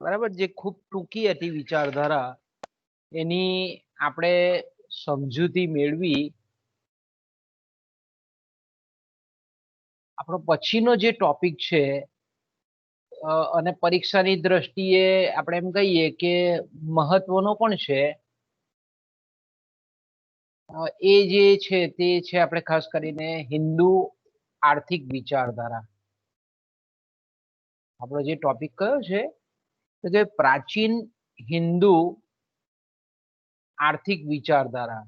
બરાબર, જે ખૂબ ટૂંકી હતી વિચારધારા, એની આપણે સમજૂતી મેળવી આપણો પછીનો જે ટોપિક છે, અને પરીક્ષાની દ્રષ્ટિએ આપણે એમ કહીએ કે મહત્વનો પણ છે. એ જે છે તે છે આપણે ખાસ કરીને હિન્દુ આર્થિક વિચારધારા. આપણો જે ટોપિક કયો છે તો કે પ્રાચીન હિન્દુ આર્થિક વિચારધારા.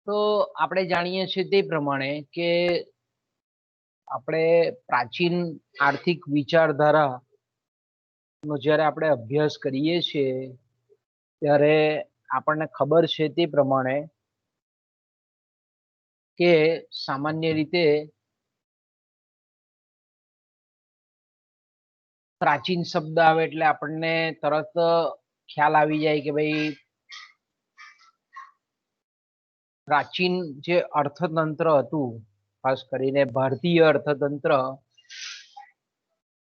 તો આપણે જાણીએ છીએ તે પ્રમાણે કે આપણે પ્રાચીન આર્થિક વિચારધારા નો જ્યારે આપણે અભ્યાસ કરીએ છીએ ત્યારે આપણને ખબર છે તે પ્રમાણે કે સામાન્ય રીતે પ્રાચીન શબ્દ આવે એટલે આપણને તરત ખ્યાલ આવી જાય કે ભાઈ પ્રાચીન જે અર્થતંત્ર હતું, ખાસ કરીને ભારતીય અર્થતંત્ર,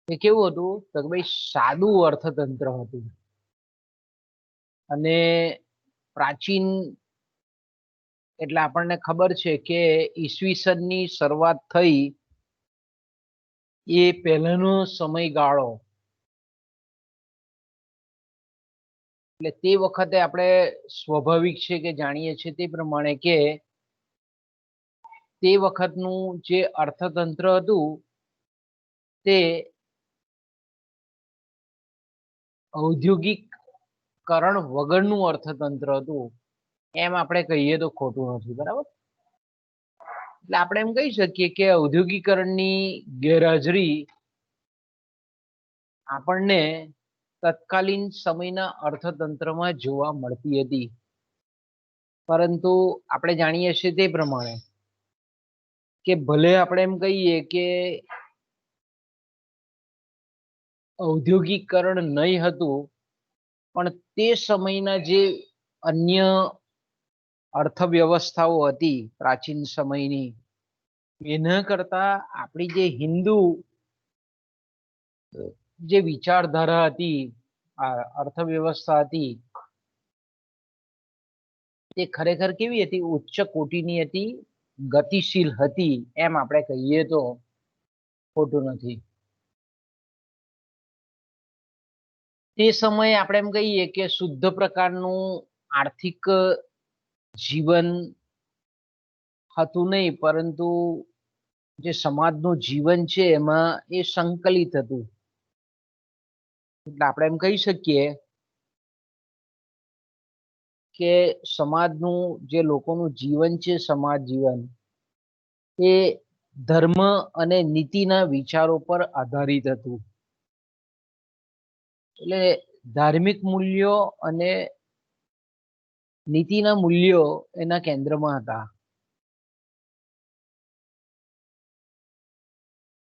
એ કેવું હતું તો કે ભાઈ સાદું અર્થતંત્ર હતું. અને પ્રાચીન એટલે આપણને ખબર છે કે ઈસવીસનની શરૂઆત થઈ એ પહેલાનો સમયગાળો, એટલે તે વખતે આપણે સ્વાભાવિક છે કે જાણીએ છીએ તે પ્રમાણે કે તે વખતનું જે અર્થતંત્ર હતું તે ઔદ્યોગિકકરણ વગરનું અર્થતંત્ર હતું, એમ આપણે કહીએ તો ખોટું નથી. બરાબર, એટલે આપણે એમ કહી શકીએ કે ઔદ્યોગિકરણની ગેરહાજરી આપણને તત્કાલીન સમયના અર્થતંત્રમાં જોવા મળતી હતી. પરંતુ આપણે જાણીએ છીએ તે પ્રમાણે કે ભલે આપણે એમ કહીએ કે ઔદ્યોગિકરણ નહીં હતું, પણ તે સમયના જે અન્ય અર્થવ્યવસ્થાઓ હતી પ્રાચીન સમયની, એના કરતા આપણી જે હિન્દુ જે વિચારધારા હતી, અર્થવ્યવસ્થા હતી, તે ખરેખર કેવી હતી? ઉચ્ચ કોટીની હતી, ગતિશીલ હતી, એમ આપણે કહીએ તો ખોટું નથી. તે સમયે આપણે એમ કહીએ કે શુદ્ધ પ્રકારનું આર્થિક જીવન હતું નહીં, પરંતુ જે સમાજનું જીવન છે એમાં એ સંકલિત હતું. એટલે આપણે એમ કહી શકીએ કે સમાજનું જે લોકોનું જીવન છે, સમાજ જીવન, એ ધર્મ અને નીતિના વિચારો પર આધારિત હતું. એટલે ધાર્મિક મૂલ્યો અને નીતિના મૂલ્યો એના કેન્દ્રમાં હતા.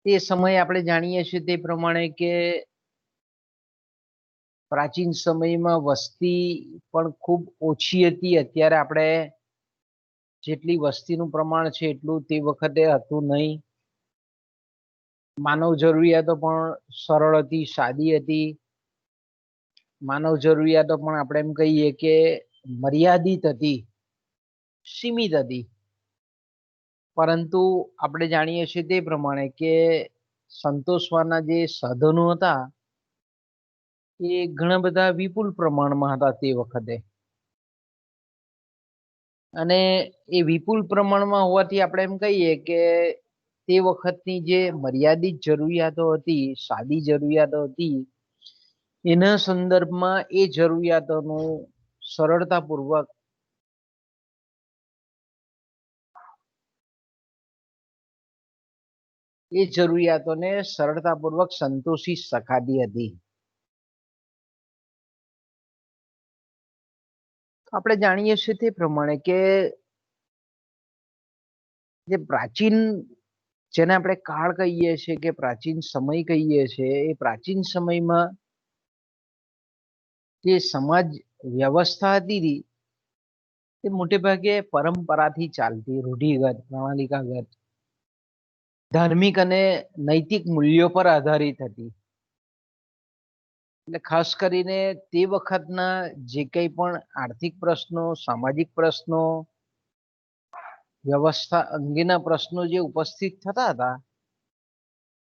તે સમયે આપણે જાણીએ છીએ તે પ્રમાણે કે પ્રાચીન સમયમાં વસ્તી પણ ખૂબ ઓછી હતી. અત્યારે આપણે જેટલી વસ્તીનું પ્રમાણ છે એટલું તે વખતે હતું નહીં. માનવ જરૂરિયાતો પણ સરળ હતી, સાદી હતી. માનવ જરૂરિયાતો પણ આપણે એમ કહીએ કે મર્યાદિત હતી, સીમિત હતી. પરંતુ આપણે જાણીએ છીએ તે પ્રમાણે કે સંતોષવાના જે સાધનો હતા એ ઘણા બધા વિપુલ પ્રમાણમાં હતા તે વખતે. અને એ વિપુલ પ્રમાણમાં હોવાથી આપણે એમ કહીએ કે તે વખતની જે મર્યાદિત જરૂરિયાતો હતી, સાદી જરૂરિયાતો હતી, એના સંદર્ભમાં એ જરૂરિયાતોનું સરળતાપૂર્વક સંતોષી શકાતી હતી. આપણે જાણીએ છીએ તે પ્રમાણે કે જે પ્રાચીન, જેને આપણે કાળ કહીએ છીએ કે પ્રાચીન સમય કહીએ છીએ, એ પ્રાચીન સમયમાં જે સમાજ વ્યવસ્થા હતી તે મોટે ભાગે પરંપરાથી ચાલતી, રૂઢિગત, પ્રણાલિકાગત, ધાર્મિક અને નૈતિક મૂલ્યો પર આધારિત હતી. એટલે ખાસ કરીને તે વખતના જે કંઈ પણ આર્થિક પ્રશ્નો, સામાજિક પ્રશ્નો, વ્યવસ્થા અંગેના પ્રશ્નો જે ઉપસ્થિત થતા હતા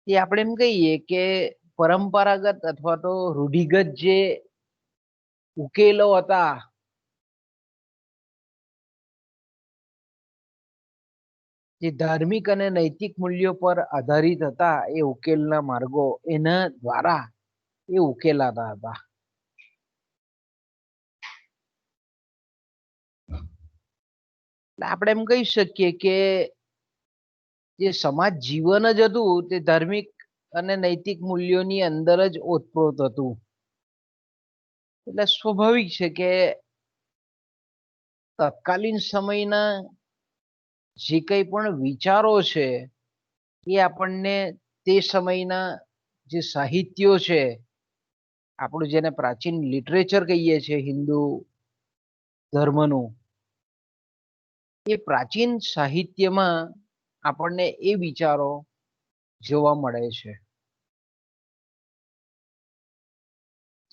એ આપણે એમ કહીએ કે પરંપરાગત અથવા તો રૂઢિગત જે ઉકેલો હતા જે ધાર્મિક અને નૈતિક મૂલ્યો પર આધારિત હતા એ ઉકેલના માર્ગો એના દ્વારા એ ઉકેલાતા હતા. આપણે એમ કહી શકીએ કે જે સમાજ જીવન જ હતું તે ધાર્મિક અને નૈતિક મૂલ્યોની અંદર જ ઓતપ્રોત હતું. એટલે સ્વાભાવિક છે કે તત્કાલીન સમયના જે કંઈ પણ વિચારો છે એ આપણને તે સમયના જે સાહિત્યો છે, આપણું જેને પ્રાચીન લિટરેચર કહીએ છીએ હિન્દુ ધર્મનું, એ પ્રાચીન સાહિત્યમાં આપણને એ વિચારો જોવા મળે છે.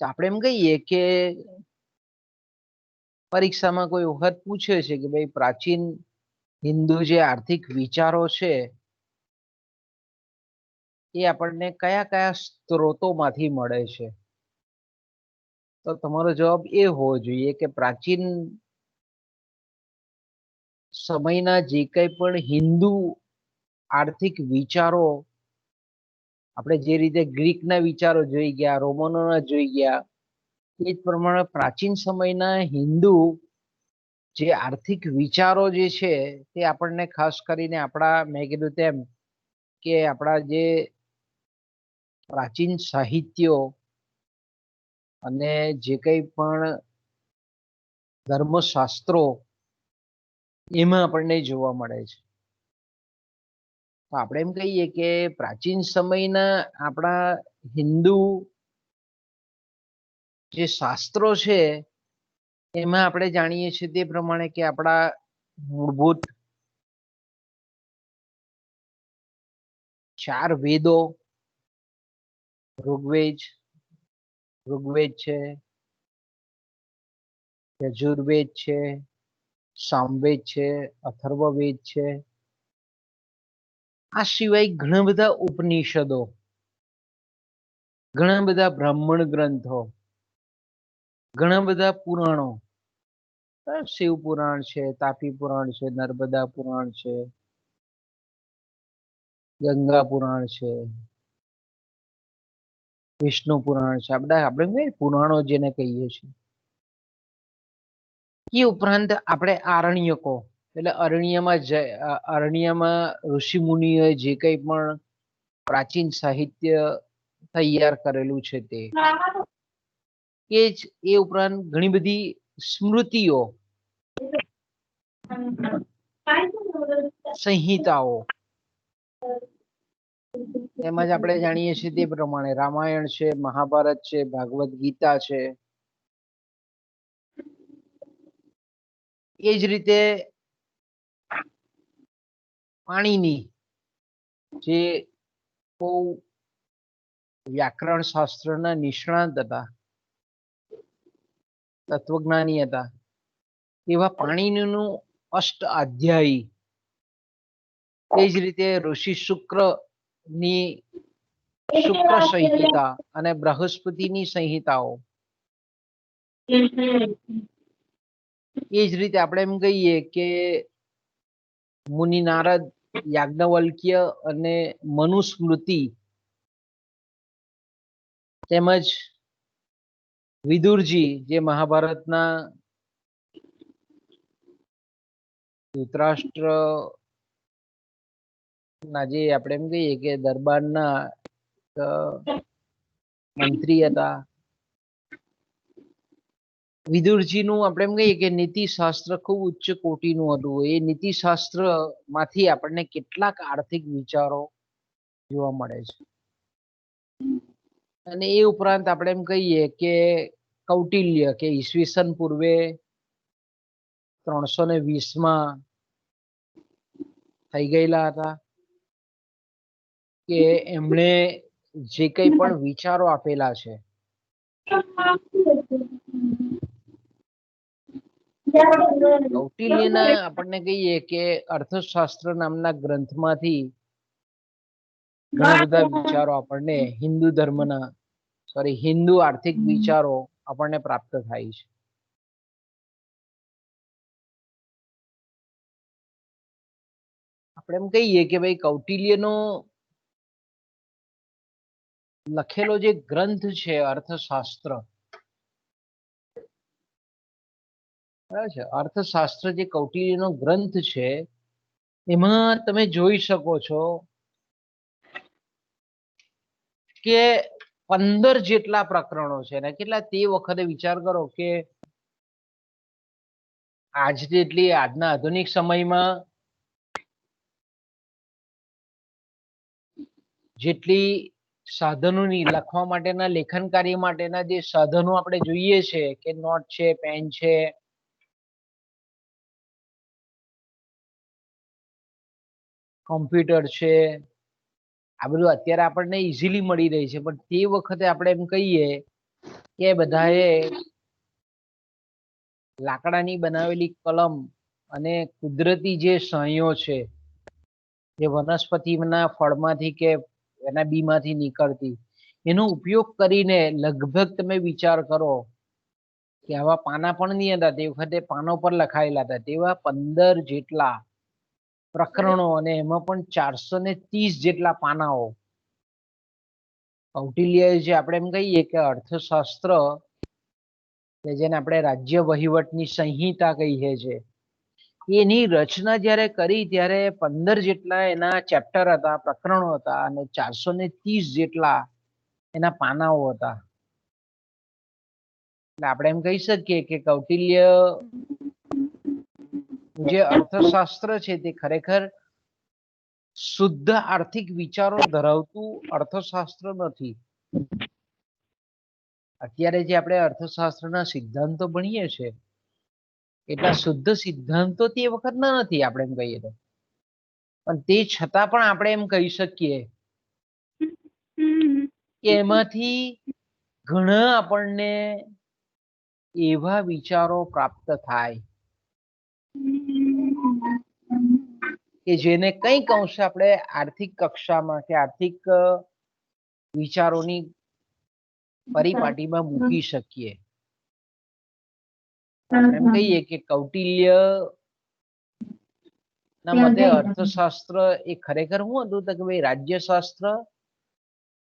આપણે એમ કહીએ કે પરીક્ષામાં કોઈ વખત પૂછે છે કે ભાઈ પ્રાચીન હિન્દુ જે આર્થિક વિચારો છે એ આપણને કયા કયા સ્ત્રોતોમાંથી મળે છે, તો તમારો જવાબ એ હોવો જોઈએ કે પ્રાચીન સમયના જે કંઈ પણ હિન્દુ આર્થિક વિચારો, આપણે જે રીતે ગ્રીકના વિચારો જોઈ ગયા, રોમનોના જોઈ ગયા, એ જ પ્રમાણે પ્રાચીન સમયના હિન્દુ જે આર્થિક વિચારો જે છે તે આપણને ખાસ કરીને આપણા, મેં કીધું તેમ કે આપણા જે પ્રાચીન સાહિત્યો અને જે કંઈ પણ ધર્મશાસ્ત્રો એમાં આપણને જોવા મળે છે. તો આપણે એમ કહીએ કે પ્રાચીન સમયના આપણા હિન્દુ જે શાસ્ત્રો છે એમાં આપણે જાણીએ છીએ તે પ્રમાણે કે આપણા મૂળભૂત 4 વેદો, ઋગ્વેદ છે, યજુર્વેદ છે, સામવેદ છે, અથર્વવેદ છે, આ સિવાય ઘણા બધા ઉપનિષદો, ઘણા બધા બ્રાહ્મણ ગ્રંથો, ઘણા બધા પુરાણો, શિવ પુરાણ છે, તાપી પુરાણ છે, નર્મદા પુરાણ છે, ગંગા પુરાણ છે, વિષ્ણુ પુરાણ છે, આ બધા આપણે પુરાણો જેને કહીએ છીએ. એ ઉપરાંત આપણે આરણ્યકો, એટલે અરણ્યમાં ઋષિ મુનિઓએ જે કંઈ પણ પ્રાચીન સાહિત્ય તૈયાર કરેલું છે તે એ ઉપરાંત ઘણી બધી સ્મૃતિઓ, સંહિતાઓ, તેમજ આપણે જાણીએ છીએ તે પ્રમાણે રામાયણ છે, મહાભારત છે, ભાગવત ગીતા છે, એ જ રીતે પાણીની જે બહુ વ્યાકરણ શાસ્ત્રના નિષ્ણાત હતા, તત્વજ્ઞાની હતા, એવા પાણીનીનું અષ્ટ અધ્યાયી, એ જ રીતે ઋષિ શુક્રની શુક્ર સંહિતા અને બૃહસ્પતિની સંહિતાઓ, એ જ રીતે આપણે એમ કહીએ કે મુનિ નારદ, યાજ્ઞવલ્ક્ય અને મનુસ્મૃતિ, તેમજ વિદુરજી જે મહાભારતના ધૃતરાષ્ટ્ર ના જે આપણે એમ કહીએ કે દરબારના મંત્રી હતા, વિદુરજીનું આપણે એમ કહીએ કે નીતિશાસ્ત્ર ખૂબ ઉચ્ચ કોટીનું હતું. એ નીતિશાસ્ત્ર માંથી આપણને કેટલાક આર્થિક વિચારો જોવા મળે છે. અને એ ઉપરાંત આપણે એમ કહીએ કે કૌટિલ્ય, કે ઈસવીસન પૂર્વે 320માં થઈ ગયેલા હતા, કે એમણે જે કંઈ પણ વિચારો આપેલા છે કૌટિલ્યના આપણને કહીએ કે અર્થશાસ્ત્ર નામના ગ્રંથમાંથી ઘણા બધા વિચારો આપણને હિન્દુ આર્થિક વિચારો આપણને પ્રાપ્ત થાય છે. આપણે એમ કહીએ કે ભાઈ કૌટિલ્યનો લખેલો જે ગ્રંથ છે અર્થશાસ્ત્ર, બરાબર છે, અર્થશાસ્ત્ર જે કૌટિલ્યનો ગ્રંથ છે એમાં તમે જોઈ શકો છો કે 15 જેટલા પ્રકરણો છે ને કેટલા તે વખતે વિચાર કરો કે આજના આધુનિક સમયમાં જેટલી સાધનોની લખવા માટેના લેખન કાર્ય માટેના જે સાધનો આપણે જોઈએ છે કે નોટ છે, પેન છે, કોમ્પ્યુટર છે, આ બધું અત્યારે આપણને ઈઝીલી મળી રહી છે, પણ તે વખતે આપણે એમ કહીએ કે બધાએ લાકડાની બનાવેલી કલમ અને કુદરતી જે સહીઓ છે જે વનસ્પતિના ફળમાંથી કે એના બીમાંથી નીકળતી એનો ઉપયોગ કરીને લગભગ તમે વિચાર કરો કે આવા પાના પણ નહીં હતા તે વખતે પાનો પર લખાયેલા હતા તેવા 15 જેટલા પ્રકરણો અને એમાં પણ 430 જેટલા પાનાઓ કૌટિલ્ય જે આપણે એમ કહીએ કે અર્થશાસ્ત્ર કે જેને આપણે રાજ્ય વહીવટની સંહિતા કહીએ છીએ એની રચના જ્યારે કરી ત્યારે 15 જેટલા એના ચેપ્ટર હતા, પ્રકરણો હતા અને 430 જેટલા એના પાનાઓ હતા. એટલે આપણે એમ કહી શકીએ કે કૌટિલ્ય જે અર્થશાસ્ત્ર છે તે ખરેખર શુદ્ધ આર્થિક વિચારો ધરાવતું અર્થશાસ્ત્ર નથી. અત્યારે જે આપણે અર્થશાસ્ત્રના સિદ્ધાંતો ભણીએ છીએ એટલા શુદ્ધ સિદ્ધાંતો તે વખતના નથી આપણે એમ કહીએ તો, પણ તે છતાં પણ આપણે એમ કહી શકીએ કે એમાંથી ઘણા આપણને એવા વિચારો પ્રાપ્ત થાય કે જેને કંઈક અંશે આપણે આર્થિક કક્ષામાં કે આર્થિક વિચારોની પરિપાટીમાં મૂકી શકીએ. આપણે એમ કહીએ કે કૌટિલ્ય ના મતે અર્થશાસ્ત્ર એ ખરેખર શું હતું તો કે ભાઈ રાજ્યશાસ્ત્ર,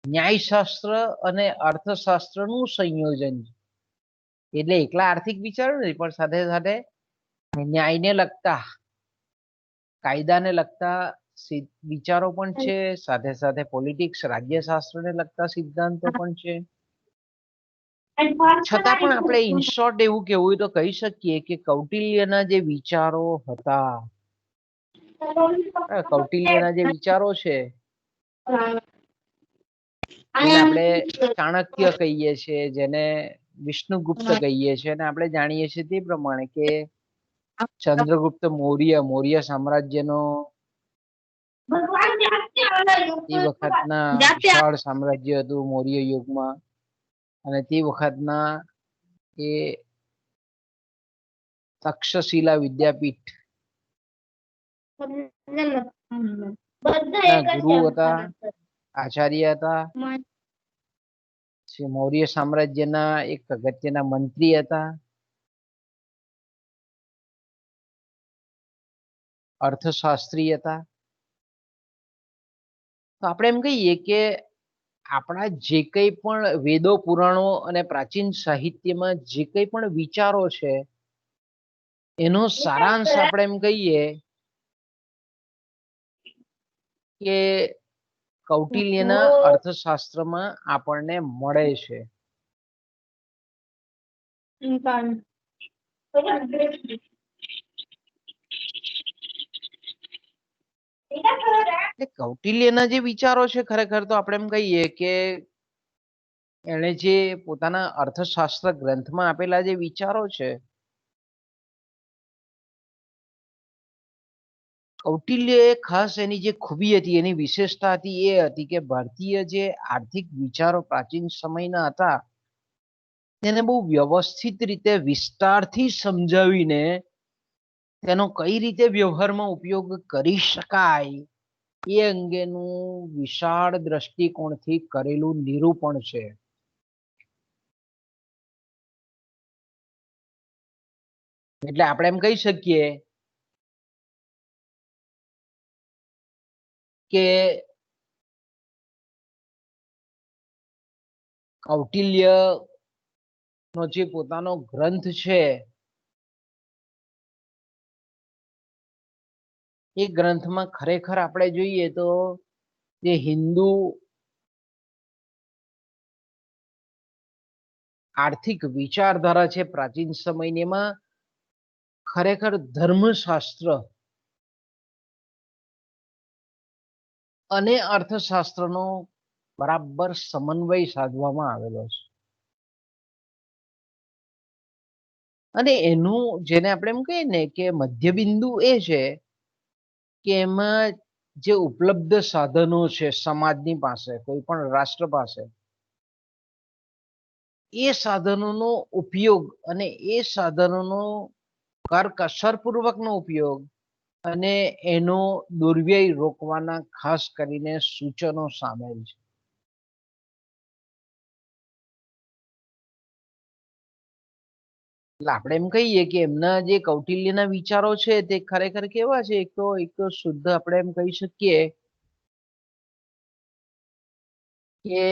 ન્યાયશાસ્ત્ર અને અર્થશાસ્ત્રનું સંયોજન છે. એટલે એકલા આર્થિક વિચારો નહીં પણ સાથે સાથે ન્યાયને લગતા, કાયદાને લગતા વિચારો પણ છે, સાથે સાથે પોલિટિક્સ, રાજ્યશાસ્ત્રને લગતા સિદ્ધાંતો પણ છે. છતાં પણ આપણે ઇન શોર્ટ એવું કેવું હોય તો કહી શકીએ કે કૌટિલ્યના જે વિચારો હતા, કૌટિલ્યના જે વિચારો છે જેને આપણે ચાણક્ય કહીએ છીએ, જેને વિષ્ણુગુપ્ત કહીએ છીએ, અને આપણે જાણીએ છીએ તે પ્રમાણે કે ચંદ્રગુપ્ત મૌર્ય સામ્રાજ્યનો એ વખતના વિશાળ સામ્રાજ્ય હતું મૌર્ય યુગમાં, અને તે વખતના એ તક્ષશિલા વિદ્યાપીઠ ના ગુરુ હતા, આચાર્ય હતા. મૌર્ય સામ્રાજ્યના એક અગત્યના મંત્રી હતા, અર્થશાસ્ત્રી હતા. તો આપણે એમ કહીએ કે આપણા જે કંઈ પણ વેદો, પુરાણો અને પ્રાચીન સાહિત્યમાં જે કંઈ પણ વિચારો છે એનો સારાંશ આપણે એમ કહીએ કે કૌટિલ્યના અર્થશાસ્ત્રમાં આપણને મળે છે. કૌટિલ્યના જે વિચારો છે ખરેખર તો આપણે એમ કહીએ કે એણે જે પોતાના અર્થશાસ્ત્ર ગ્રંથમાં આપેલા જે વિચારો છે, કૌટિલ્ય ખાસ એની જે ખૂબી હતી, એની વિશેષતા હતી એ હતી કે ભારતીય જે આર્થિક વિચારો પ્રાચીન સમયના હતા તેને બહુ વ્યવસ્થિત રીતે વિસ્તારથી સમજાવીને તેનો કઈ રીતે વ્યવહારમાં ઉપયોગ કરી શકાય એ અંગેનું વિશાળ દ્રષ્ટિકોણથી કરેલું નિરૂપણ છે. એટલે આપણે એમ કહી શકીએ કે કૌટિલ્ય નો જે પોતાનો ગ્રંથ છે એ ગ્રંથમાં ખરેખર આપણે જોઈએ તો જે હિન્દુ આર્થિક વિચારધારા છે પ્રાચીન સમયની, એમાં ખરેખર ધર્મશાસ્ત્ર અને અર્થશાસ્ત્રનો બરાબર સમન્વય સાધવામાં આવેલો છે. અને એનું જેને આપણે એમ કહીએ ને કે મધ્યબિંદુ એ છે કે એમાં જે ઉપલબ્ધ સાધનો છે સમાજની પાસે, કોઈ પણ રાષ્ટ્ર પાસે, એ સાધનોનો ઉપયોગ અને એ સાધનોનો કરકસરપૂર્વકનો ઉપયોગ અને એનો દુર્વ્યય રોકવાના ખાસ કરીને સૂચનો સામેલ છે. એટલે આપણે એમ કહીએ કે એમના જે કૌટિલ્યના વિચારો છે તે ખરેખર કેવા છે, એક તો શુદ્ધ આપણે એમ કહી શકીએ કે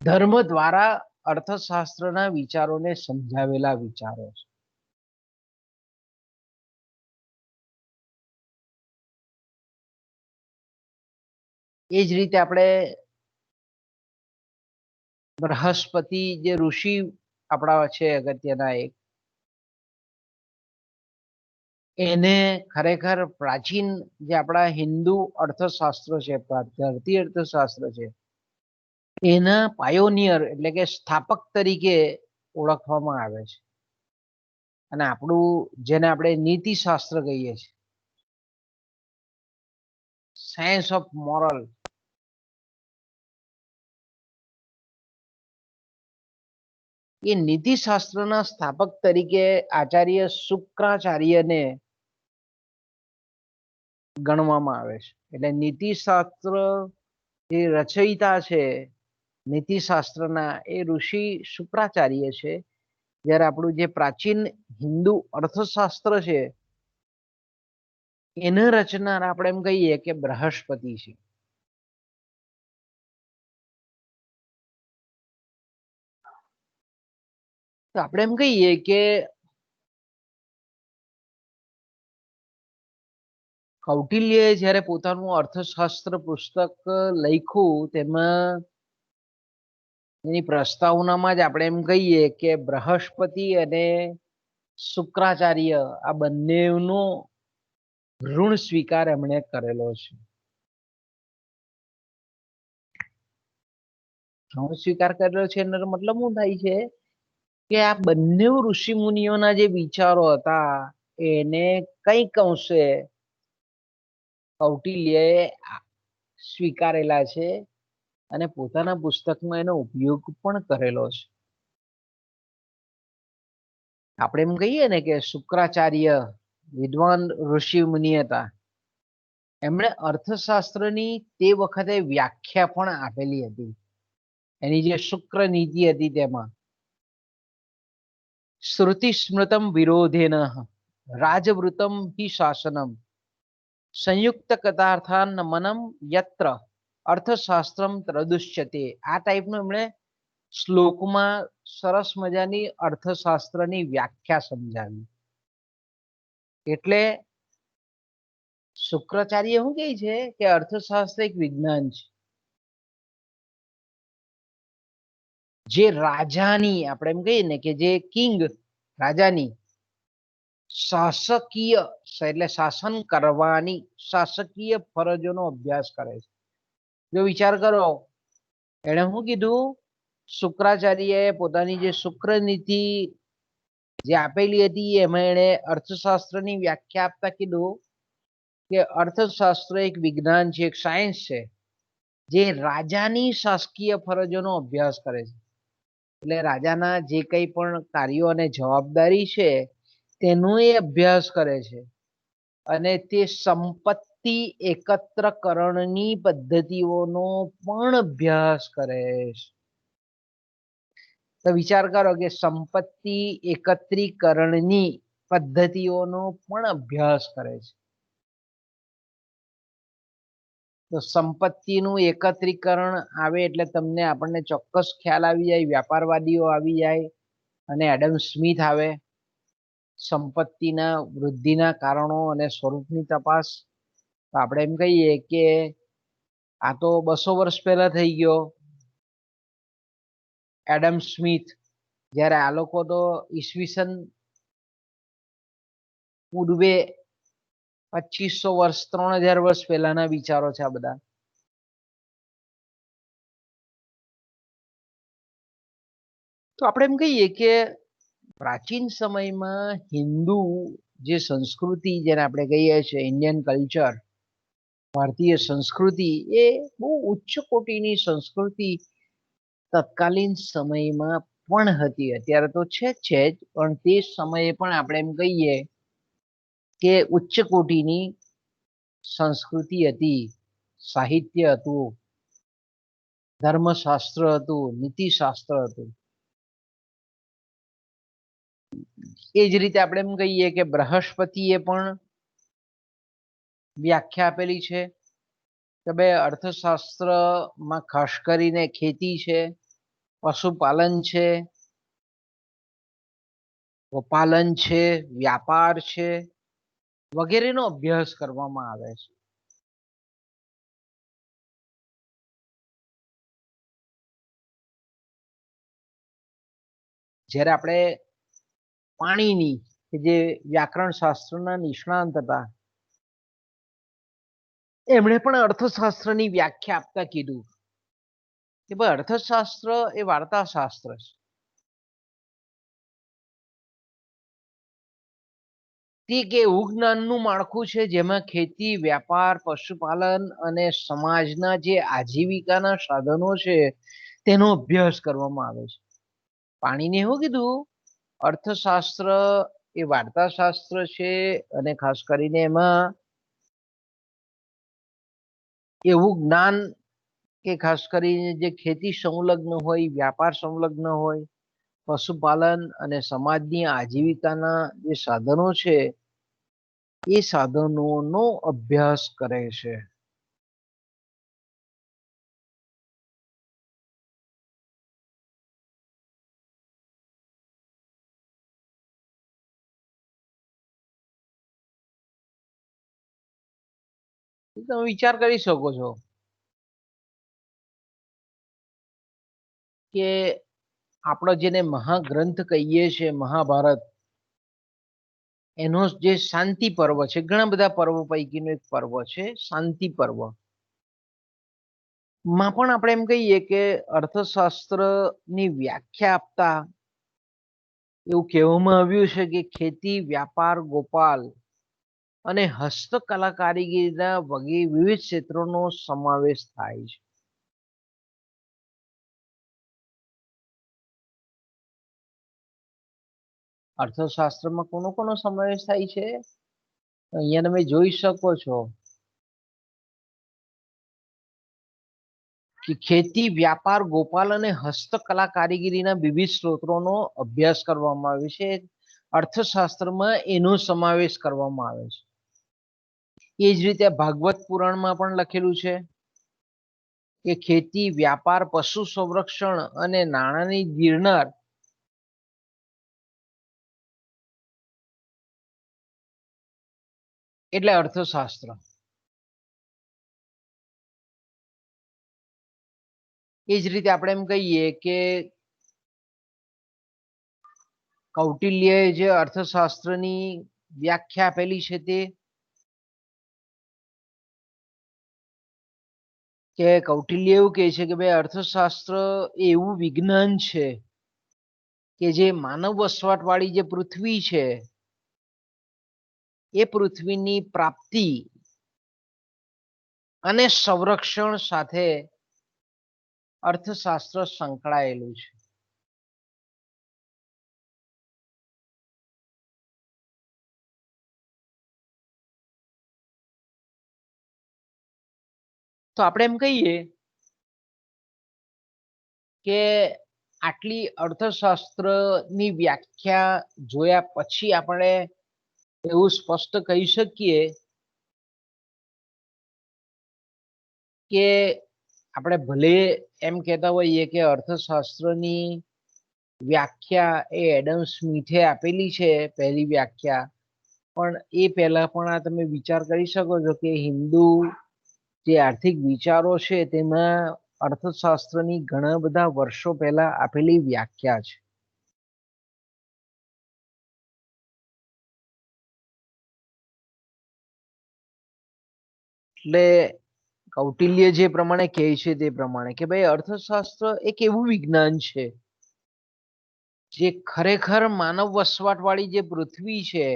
ધર્મ દ્વારા અર્થશાસ્ત્રના વિચારોને સમજાવેલા વિચારો છે. એ જ રીતે આપણે બૃહસ્પતિ જે ઋષિ આપણા છે અગત્યના એક, એને ખરેખર પ્રાચીન જે આપણા હિન્દુ અર્થશાસ્ત્ર છે, ભારતીય અર્થશાસ્ત્ર છે, એના પાયોનિયર એટલે કે સ્થાપક તરીકે ઓળખવામાં આવે છે. અને આપણું જેને આપણે નીતિશાસ્ત્ર કહીએ છીએ, સાયન્સ ઓફ મોરલ, એ નીતિશાસ્ત્રના સ્થાપક તરીકે આચાર્ય શુક્રાચાર્યને ગણવામાં આવે છે. એટલે નીતિશાસ્ત્ર જે રચયિતા છે નીતિશાસ્ત્રના એ ઋષિ શુક્રાચાર્ય છે, જ્યારે આપણું જે પ્રાચીન હિન્દુ અર્થશાસ્ત્ર છે એને રચનાર આપણે એમ કહીએ કે બૃહસ્પતિ છે. તો આપણે એમ કહીએ કે કૌટિલ્યએ જ્યારે પોતાનું અર્થશાસ્ત્ર પુસ્તક લખ્યું તેમાં એની પ્રસ્તાવનામાં જ આપણે એમ કહીએ કે બૃહસ્પતિ અને શુક્રાચાર્ય આ બંનેનો ઋણ સ્વીકાર એમણે કરેલો છે. ઋણ સ્વીકાર કરેલો છે એનો મતલબ શું થાય છે કે આ બંને ઋષિ મુનિઓના જે વિચારો હતા એને કઈક અંશે કૌટિલ્યએ સ્વીકારેલા છે અને પોતાના પુસ્તકમાં એનો ઉપયોગ પણ કરેલો છે. આપણે એમ કહીએ ને કે શુક્રાચાર્ય વિદ્વાન ઋષિ મુનિ હતા, એમણે અર્થશાસ્ત્રની તે વખતે વ્યાખ્યા પણ આપેલી હતી. એની જે શુક્ર નીતિ હતી તેમાં શ્રુતિ સ્મૃતમ વિરોધેન રાજવૃતમ હિ શાસનમ સંયુક્ત કથાર્થાન મનમ યત્ર અર્થશાસ્ત્રમ ત્રદુષ્યતે, આ ટાઈપનું એમણે શ્લોકમાં સરસ મજાની અર્થશાસ્ત્રની વ્યાખ્યા સમજાવી. એટલે શુક્રાચાર્ય શું કહે છે કે અર્થશાસ્ત્ર એક વિજ્ઞાન છે જે રાજાની, આપણે એમ કહીએ ને કે જે કિંગ રાજાની શાસકીય એટલે શાસન કરવાની શાસકીય ફરજોનો અભ્યાસ કરે છે. જો વિચાર કરો, એણે શું કીધું, શુક્રાચાર્યએ પોતાની જે શુક્ર નીતિ જે આપેલી હતી એમાં એણે અર્થશાસ્ત્રની વ્યાખ્યા આપતા કીધું કે અર્થશાસ્ત્ર એક વિજ્ઞાન છે, એક સાયન્સ છે જે રાજાની શાસકીય ફરજોનો અભ્યાસ કરે છે. એટલે રાજાના જે કંઈ પણ કાર્યો અને જવાબદારી છે તેનો એ અભ્યાસ કરે છે અને તે સંપત્તિ એકત્રકરણની પદ્ધતિઓનો પણ અભ્યાસ કરે છે. તો વિચાર કરો કે સંપત્તિ એકત્રીકરણની પદ્ધતિઓનો પણ અભ્યાસ કરે છે. તો સંપત્તિનું એકત્રીકરણ આવે એટલે તમને આપણને ચોક્કસ ખ્યાલ આવી જાય, વ્યાપારવાદીઓ આવી જાય અને એડમ સ્મિથ આવે. સંપત્તિના વૃદ્ધિના કારણો અને સ્વરૂપની તપાસ. તો આપણે એમ કહીએ કે આ તો 200 વર્ષ પહેલા થઈ ગયો એડમ સ્મિથ, જ્યારે આ લોકો તો ઈસવીસન પૂર્વે 2500 વર્ષ 3000 વર્ષ પહેલાના વિચારો છે આ બધા. તો આપણે એમ કહીએ કે પ્રાચીન સમયમાં હિન્દુ જે સંસ્કૃતિ જેને આપણે કહીએ છીએ ઇન્ડિયન કલ્ચર, ભારતીય સંસ્કૃતિ, એ બહુ ઉચ્ચ કોટીની સંસ્કૃતિ તત્કાલીન સમયમાં પણ હતી. અત્યારે તો છે જ, પણ તે સમયે પણ આપણે એમ કહીએ કે ઉચ્ચ કોટીની સંસ્કૃતિ હતી. સાહિત્ય હતું, ધર્મશાસ્ત્ર હતું, નીતિશાસ્ત્ર હતું. એ જ રીતે આપણે એમ કહીએ કે બૃહસ્પતિએ પણ વ્યાખ્યા આપેલી છે કે ભાઈ અર્થશાસ્ત્રમાં ખાસ કરીને ખેતી છે, પશુપાલન છે, ગોપાલન છે, વ્યાપાર છે વગેરેનો અભ્યાસ કરવામાં આવે છે. જ્યારે આપણે પાણીની જે વ્યાકરણ શાસ્ત્રના નિષ્ણાંત હતા, એમણે પણ અર્થશાસ્ત્રની વ્યાખ્યા આપતા કીધું કે ભાઈ અર્થશાસ્ત્ર એ વાર્તાશાસ્ત્ર છે. તે કે એવું જ્ઞાનનું માળખું છે જેમાં ખેતી, વ્યાપાર, પશુપાલન અને સમાજના જે આજીવિકાના સાધનો છે તેનો અભ્યાસ કરવામાં આવે છે. પાણીને એવું કીધું અર્થશાસ્ત્ર એ વાર્તાશાસ્ત્ર છે અને ખાસ કરીને એમાં એવું જ્ઞાન કે ખાસ કરીને જે ખેતી સંલગ્ન હોય, વ્યાપાર સંલગ્ન હોય, પશુપાલન અને સમાજની આજીવિકાના જે સાધનો છે એ સાધનોનો અભ્યાસ કરે છે. તમે વિચાર કરી શકો છો કે આપણો જેને મહાગ્રંથ કહીએ છીએ મહાભારત, એનો જે શાંતિ પર્વ છે, ઘણા બધા પર્વ પૈકીનું એક પર્વ છે શાંતિ પર્વ, માં પણ આપણે એમ કહીએ કે અર્થશાસ્ત્રની વ્યાખ્યા આપતા એવું કહેવામાં આવ્યું છે કે ખેતી, વ્યાપાર, ગોપાલ અને હસ્તકલા કારીગીરીના વિવિધ ક્ષેત્રોનો સમાવેશ થાય છે. અર્થશાસ્ત્રમાં કોનો કોનો સમાવેશ થાય છે અહીંયા તમે જોઈ શકો છો કે ખેતી, વ્યાપાર, ગોપાલ અને હસ્તકલા કારીગીરીના વિવિધ સ્ત્રોતોનો અભ્યાસ કરવામાં આવે છે. અર્થશાસ્ત્રમાં એનો સમાવેશ કરવામાં આવે છે. એ જ રીતે ભાગવત પુરાણમાં પણ લખેલું છે કે ખેતી, વ્યાપાર, પશુ સંરક્ષણ અને નાણાંની ગિરનાર એટલે અર્થશાસ્ત્ર. એ જ રીતે આપણે એમ કહીએ કે કૌટિલ્યએ જે અર્થશાસ્ત્રની વ્યાખ્યા આપેલી છે તે કે કૌટિલ્ય એવું કહે છે કે ભાઈ અર્થશાસ્ત્ર એવું વિજ્ઞાન છે કે જે માનવ વસવાટ વાળી જે પૃથ્વી છે એ પૃથ્વીની પ્રાપ્તિ અને સંરક્ષણ સાથે અર્થશાસ્ત્ર સંકળાયેલું છે. તો આપણે એમ કહીએ કે આટલી અર્થશાસ્ત્રની વ્યાખ્યા જોયા પછી આપણે એવું સ્પષ્ટ કહી શકીએ કે આપણે ભલે એમ કહેતા હોઈએ કે અર્થશાસ્ત્રની વ્યાખ્યા એ એડમ સ્મિથે આપેલી છે પહેલી વ્યાખ્યા, પણ એ પહેલા પણ આ તમે વિચાર કરી શકો છો કે હિન્દુ જે આર્થિક વિચારો છે તેમાં અર્થશાસ્ત્રની ઘણા બધા વર્ષો પહેલા આપેલી વ્યાખ્યા છે. એટલે કૌટિલ્ય જે પ્રમાણે કહે છે તે પ્રમાણે કે ભાઈ અર્થશાસ્ત્ર એક એવું વિજ્ઞાન છે જે ખરેખર માનવ વસવાટ વાળી જે પૃથ્વી છે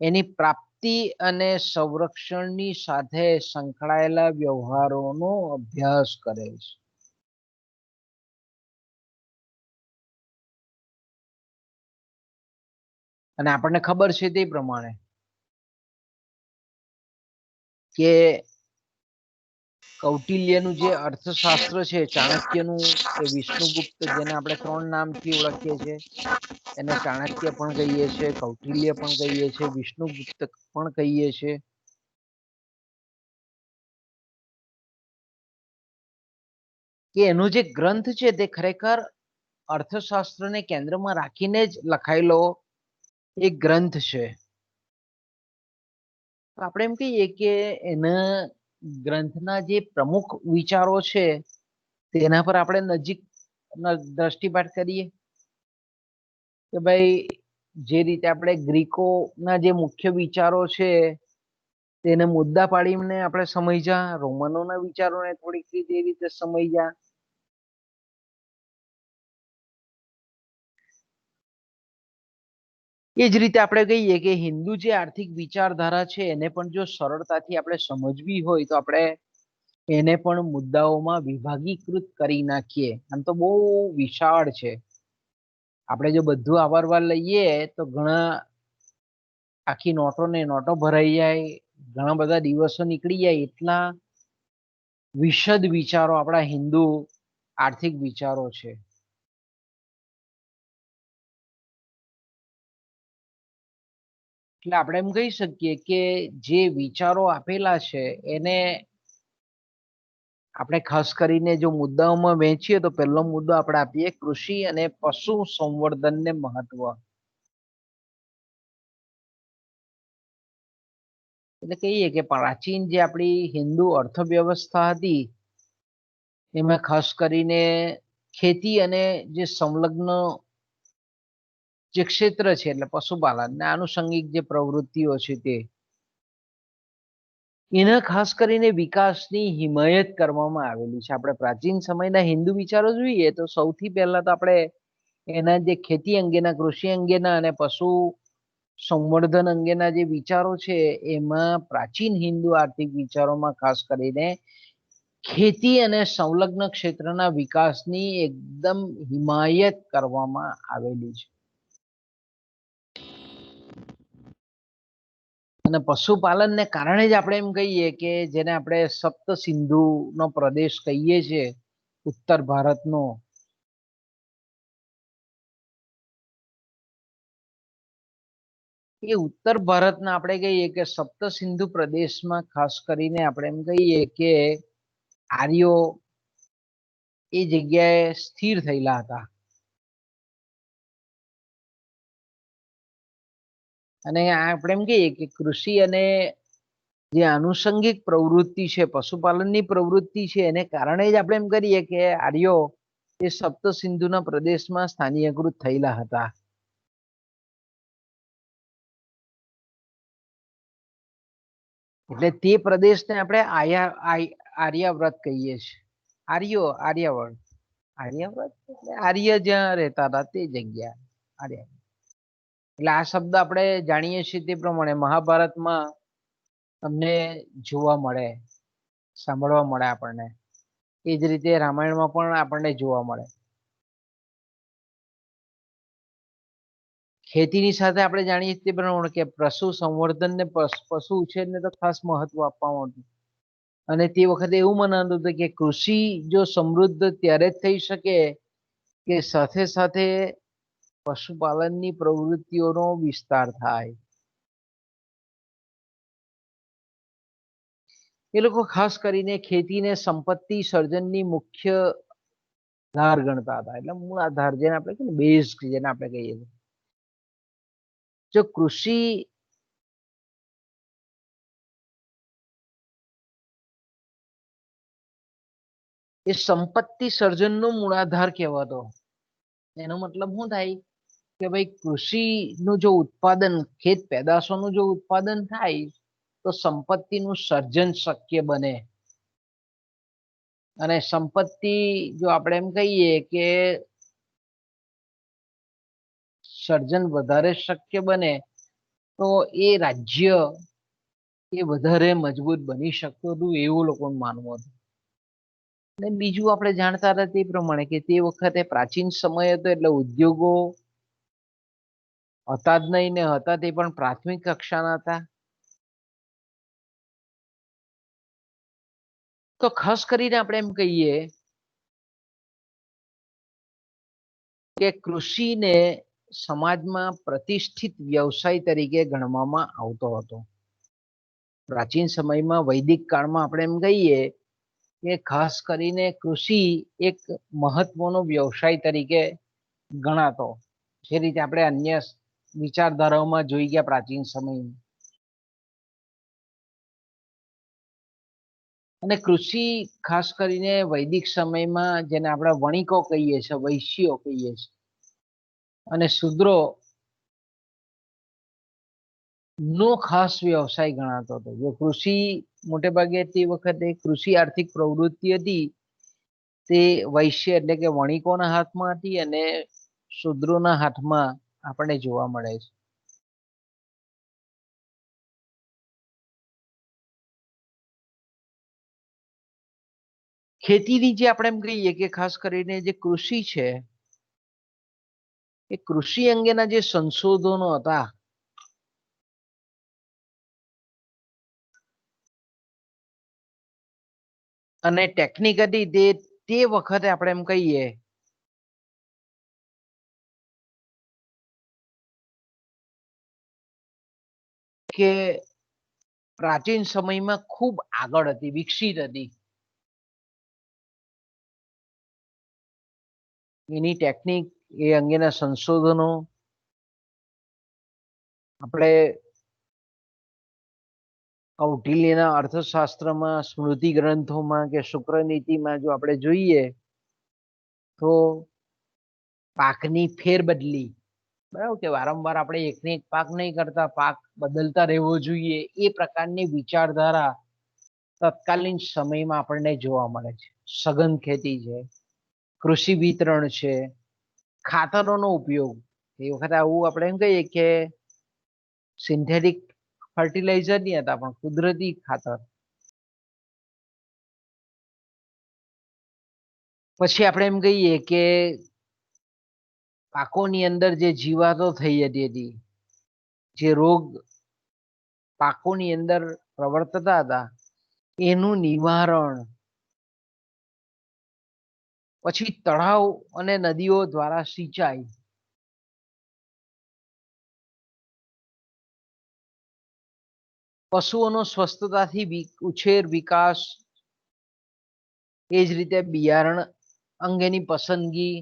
એની પ્રાપ્તિ અને સંરક્ષણની સાથે સંકળાયેલા વ્યવહારોનો અભ્યાસ કરે છે. અને આપણને ખબર છે તે પ્રમાણે કે કૌટિલ્યનું જે અર્થશાસ્ત્ર છે, ચાણક્યનું એ વિષ્ણુગુપ્ત, જેને આપણે 3 નામથી ઓળખીએ છીએ, એને ચાણક્ય પણ કહીએ છીએ, કૌટિલ્ય પણ કહીએ છીએ, વિષ્ણુગુપ્ત પણ કહીએ છીએ. કે એનો જે ગ્રંથ છે તે ખરેખર અર્થશાસ્ત્રને કેન્દ્રમાં રાખીને જ લખાયેલો એક ગ્રંથ છે. આપણે એમ કહીએ કે એના ગ્રંથના જે પ્રમુખ વિચારો છે તેના પર આપણે નજીક દ્રષ્ટિપાત કરીએ કે ભાઈ જે રીતે આપણે ગ્રીકોના જે મુખ્ય વિચારો છે તેને મુદ્દા પાડીને આપણે સમજ્યા, રોમનોના વિચારોને થોડીક રીતે સમજ્યા. એ જ રીતે આપણે કહીએ કે હિન્દુ જે આર્થિક વિચારધારા છે એને પણ જો સરળતાથી આપણે સમજવી હોય તો આપણે એને પણ મુદ્દાઓમાં વિભાગીકૃત કરી નાખીએ. આમ તો બહુ વિશાળ છે, આપણે જો બધું આવરવા લઈએ તો ઘણા આખી નોટો ને નોટો ભરાઈ જાય, ઘણા બધા દિવસો નીકળી જાય. એટલા વિશદ વિચારો આપણા હિન્દુ આર્થિક વિચારો છે. એટલે આપણે એમ કહી શકીએ કે જે વિચારો આપેલા છે એને આપણે ખાસ કરીને જો મુદ્દાઓમાં વહેંચીએ તો પહેલો મુદ્દો આપણે આપીએ કૃષિ અને પશુ સંવર્ધનને મહત્વ. એટલે કહીએ કે પ્રાચીન જે આપણી હિન્દુ અર્થવ્યવસ્થા હતી એમાં ખાસ કરીને ખેતી અને જે સંલગ્ન જે ક્ષેત્ર છે એટલે પશુપાલન ને આનુષંગિક જે પ્રવૃત્તિઓ છે તે એના ખાસ કરીને વિકાસની હિમાયત કરવામાં આવેલી છે. આપણે પ્રાચીન સમયના હિન્દુ વિચારો જોઈએ તો સૌથી પહેલા તો આપણે એના જે ખેતી અંગેના, કૃષિ અંગેના અને પશુ સંવર્ધન અંગેના જે વિચારો છે એમાં પ્રાચીન હિન્દુ આર્થિક વિચારોમાં ખાસ કરીને ખેતી અને સંલગ્ન ક્ષેત્રના વિકાસની એકદમ હિમાયત કરવામાં આવેલી છે. અને પશુપાલનને કારણે જ આપણે એમ કહીએ કે જેને આપણે સપ્ત સિંધુનો પ્રદેશ કહીએ છીએ ઉત્તર ભારતનો, એ ઉત્તર ભારતના આપણે કહીએ કે સપ્ત સિંધુ પ્રદેશમાં ખાસ કરીને આપણે એમ કહીએ કે આર્યો એ જગ્યાએ સ્થિર થયેલા હતા. અને આપણે એમ કહીએ કે કૃષિ અને જે આનુષંગિક પ્રવૃત્તિ છે, પશુપાલનની પ્રવૃત્તિ છે, એને કારણે જ આપણે એમ કરીએ કે આર્યો એ સપ્ત સિંધુના પ્રદેશમાં સ્થાનીયકૃત થયેલા હતા. એટલે તે પ્રદેશને આપણે આર્યાવ્રત કહીએ છીએ. આર્યાવર્ત એટલે આર્ય જ્યાં રહેતા હતા તે જગ્યા આર્ય. એટલે આ શબ્દ આપણે જાણીએ છીએ તે પ્રમાણે મહાભારતમાં તમને જોવા મળે, સાંભળવા મળે આપણને. એ જ રીતે રામાયણમાં પણ આપણને જોવા મળે. ખેતીની સાથે આપણે જાણીએ તે પ્રમાણે કે પશુ સંવર્ધન ને પશુ ઉછેરને તો ખાસ મહત્વ આપવામાં આવતું. અને તે વખતે એવું મનાતું હતું કે કૃષિ જો સમૃદ્ધ ત્યારે જ થઈ શકે કે સાથે સાથે પશુપાલનની પ્રવૃત્તિઓનો વિસ્તાર થાય. એ લોકો ખાસ કરીને ખેતીને સંપત્તિ સર્જનની મુખ્ય ધાર ગણતા હતા, એટલે મૂળ આધાર જેને આપણે કહીએ બેઝ, જેને આપણે કહીએ. જો કૃષિ એ સંપત્તિ સર્જનનો મૂળાધાર કહેવાતો. એનો મતલબ શું થાય કે ભાઈ કૃષિનું જો ઉત્પાદન, ખેત પેદાશોનું જો ઉત્પાદન થાય તો સંપત્તિનું સર્જન શક્ય બને. અને સંપત્તિ જો આપણે એમ કહીએ કે સર્જન વધારે શક્ય બને તો એ રાજ્ય એ વધારે મજબૂત બની શકતું હતું, એવું લોકોનું માનવું હતું. અને બીજું આપણે જાણતા હતા તે પ્રમાણે કે તે વખતે પ્રાચીન સમય હતો એટલે ઉદ્યોગો હતા જ નહીં, ને હતા તે પણ પ્રાથમિક કક્ષાના હતા. તો ખાસ કરીને આપણે એમ કહીએ કે કૃષિને સમાજમાં પ્રતિષ્ઠિત વ્યવસાય તરીકે ગણવામાં આવતો હતો. પ્રાચીન સમયમાં વૈદિક કાળમાં આપણે એમ કહીએ કે ખાસ કરીને કૃષિ એક મહત્વનો વ્યવસાય તરીકે ગણાતો, જે રીતે આપણે અન્ય વિચારધારાઓમાં જોઈ ગયા પ્રાચીન સમયમાં. અને કૃષિ ખાસ કરીને વૈદિક સમયમાં જેને આપણે વણિકો કહીએ છીએ, વૈશ્યો કહીએ છીએ, અને શૂદ્રો નો ખાસ વ્યવસાય ગણાતો હતો. જો કૃષિ મોટે ભાગે તે વખતે કૃષિ આર્થિક પ્રવૃત્તિ હતી તે વૈશ્ય એટલે કે વણિકોના હાથમાં હતી અને શૂદ્રોના હાથમાં આપણને જોવા મળે છે. ખેતીની જે આપણે એમ કહીએ કે ખાસ કરીને જે કૃષિ છે એ કૃષિ અંગેના જે સંશોધનો હતા અને ટેકનિક હતી તે વખતે આપણે એમ કહીએ કે પ્રાચીન સમયમાં ખૂબ આગળ હતી, વિકસિત હતી. એની ટેકનિક, એ અંગેના સંશોધનો આપણે કૌટિલ્યના અર્થશાસ્ત્રમાં, સ્મૃતિ ગ્રંથોમાં કે શુક્રનીતિમાં જો આપણે જોઈએ તો પાકની ફેરબદલી, બરાબર, કે વારંવાર આપણે એકને એક પાક નહીં કરતા, પાક બદલતા રહેવો જોઈએ, એ પ્રકારની વિચારધારા તત્કાલીન સમયમાં આપણને જોવા મળે છે. સઘન ખેતી છે, કૃષિ વિતરણ છે, ખાતરોનો ઉપયોગ. એ વખતે આવું આપણે એમ કહીએ કે સિન્થેટિક ફર્ટિલાઇઝર નહીં હતા પણ કુદરતી ખાતર. પછી આપણે એમ કહીએ કે પાકોની અંદર જે જીવાતો થઈ જતી હતી, જે રોગ પાકોની અંદર પ્રવર્તતા હતા, એનું નિવારણ. પછી તળાવ અને નદીઓ દ્વારા સિંચાઈ. પશુઓનો સ્વસ્થતાથી ઉછેર, વિકાસ, એ જ રીતે બિયારણ અંગેની પસંદગી,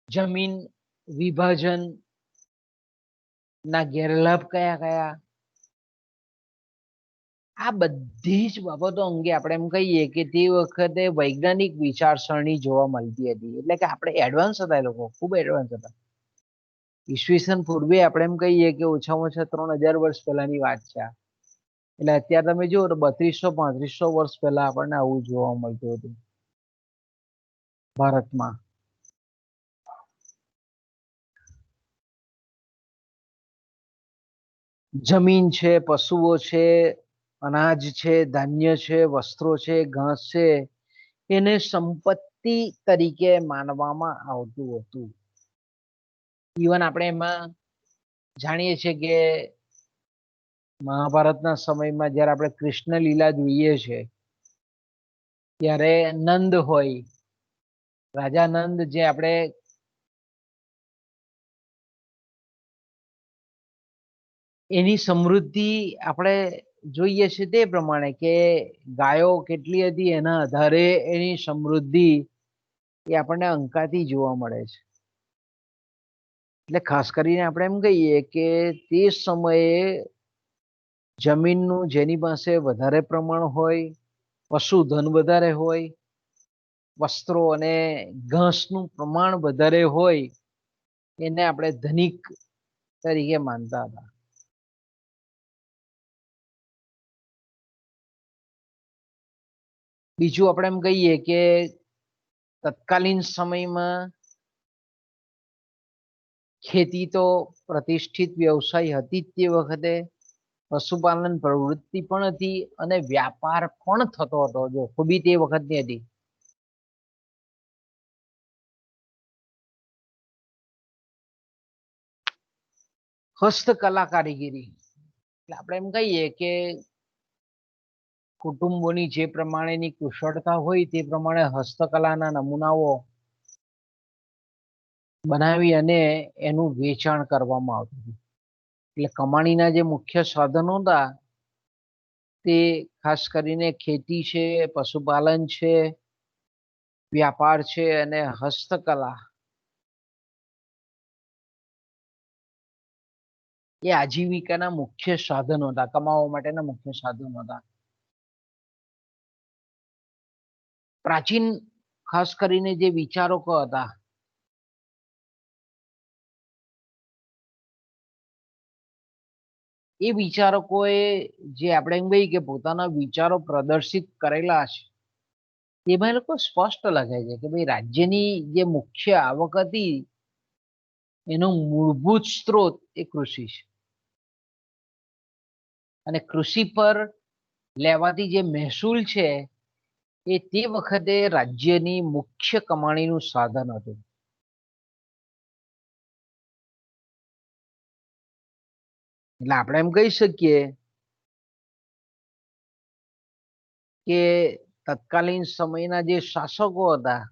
જમીન વિભાજન ના ગેરલાભ કયા કયા, આ બધી જ બાબતો અંગે આપણે એમ કહીએ કે તે વખતે વૈજ્ઞાનિક વિચારસરણી જોવા મળતી હતી. એટલે કે આપણે એડવાન્સ હતા, એ લોકો ખૂબ એડવાન્સ હતા. ઈસવીસન પૂર્વે આપણે એમ કહીએ કે ઓછામાં ઓછા 3000 વર્ષ પહેલાની વાત છે. એટલે અત્યારે તમે જુઓ તો 3200-3500 વર્ષ પહેલા આપણને આવું જોવા મળતું હતું ભારતમાં. જમીન છે, પશુઓ છે, અનાજ છે, ધાન્ય છે, વસ્ત્રો છે, ઘાસ છે, એને સંપત્તિ તરીકે માનવામાં આવતું હતું. ઇવન આપણે એમાં જાણીએ છીએ કે મહાભારતના સમયમાં જ્યારે આપણે કૃષ્ણ લીલા જોઈએ છે ત્યારે નંદ હોય, રાજા નંદ, જે આપણે એની સમૃદ્ધિ આપણે જોઈએ છે તે પ્રમાણે કે ગાયો કેટલી હતી એના આધારે એની સમૃદ્ધિ એ આપણને અંકાતી જોવા મળે છે. એટલે ખાસ કરીને આપણે એમ કહીએ કે તે સમયે જમીનનું જેની પાસે વધારે પ્રમાણ હોય, પશુધન વધારે હોય, વસ્ત્રો અને ઘાસનું પ્રમાણ વધારે હોય, એને આપણે ધનિક તરીકે માનતા હતા. બીજું આપણે એમ કહીએ કે તત્કાલીન સમયમાં ખેતી તો પ્રતિષ્ઠિત વ્યવસાય હતી જ તે વખતે, પશુપાલન પ્રવૃત્તિ પણ હતી અને વ્યાપાર પણ થતો હતો. જો ખૂબી તે વખતની હતી. હસ્તકલા કારીગીરી એટલે આપણે એમ કહીએ કે કુટુંબોની જે પ્રમાણેની કુશળતા હોય તે પ્રમાણે હસ્તકલાના નમૂનાઓ બનાવી અને એનું વેચાણ કરવામાં આવતું હતું. એટલે કમાણીના જે મુખ્ય સાધનો હતા તે ખાસ કરીને ખેતી છે, પશુપાલન છે, વ્યાપાર છે અને હસ્તકલા એ આજીવિકાના મુખ્ય સાધનો હતા, કમાવા માટેના મુખ્ય સાધનો હતા. પ્રાચીન ખાસ કરીને જે વિચારકો હતા એ વિચારકોએ જે આપણે એમ કહીએ કે પોતાના વિચારો પ્રદર્શિત કરેલા છે, એમાં એ લોકો સ્પષ્ટ લખે છે કે ભાઈ રાજ્યની જે મુખ્ય આવક હતી એનો મૂળભૂત સ્ત્રોત એ કૃષિ છે. અને કૃષિ પર લેવાતી જે મહેસૂલ છે એ તે વખતે રાજ્યની મુખ્ય કમાણીનું સાધન હતું. એટલે આપણે એમ કહી શકીએ કે તત્કાલીન સમયના જે શાસકો હતા,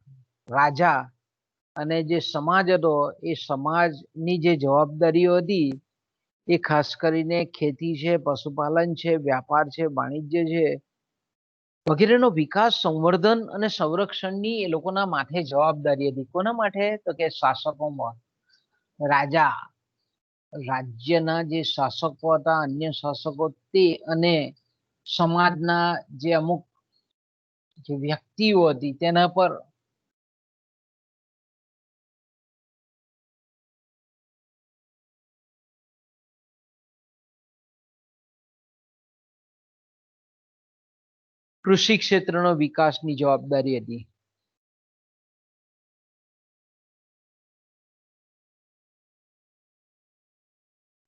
રાજા અને જે સમાજ હતો, એ સમાજની જે જવાબદારીઓ હતી એ ખાસ કરીને ખેતી છે, પશુપાલન છે, વ્યાપાર છે, વાણિજ્ય છે વગેરેનો વિકાસ, સંવર્ધન અને સંરક્ષણની એ લોકોના માથે જવાબદારી હતી. કોના માથે? તો કે શાસકોમાં. રાજા, રાજ્યના જે શાસકો હતા, અન્ય શાસકો તે અને સમાજના જે અમુક જે વ્યક્તિઓ હતી તેના પર કૃષિ ક્ષેત્રનો વિકાસની જવાબદારી હતી.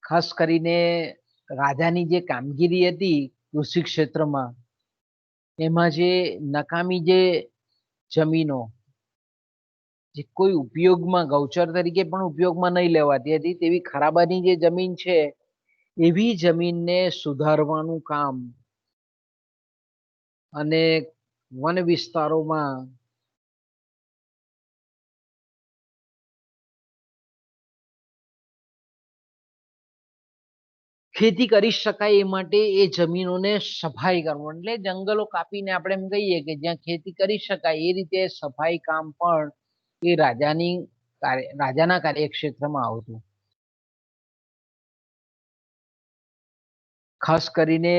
ખાસ કરીને રાજાની જે કામગીરી હતી કૃષિ ક્ષેત્રમાં, એમાં જે નકામી જે જમીનો જે કોઈ ઉપયોગમાં ગૌચર તરીકે પણ ઉપયોગમાં નહીં લેવાતી હતી તેવી ખરાબાની જે જમીન છે, એવી જમીનને સુધારવાનું કામ અને વન વિસ્તારોમાં ખેતી કરી શકાય એ માટે એ જમીનોને સફાઈ કરવું, એટલે જંગલો કાપીને આપણે એમ કહીએ કે જ્યાં ખેતી કરી શકાય એ રીતે સફાઈ કામ પણ એ રાજાના કાર્યક્ષેત્રમાં આવતું. ખાસ કરીને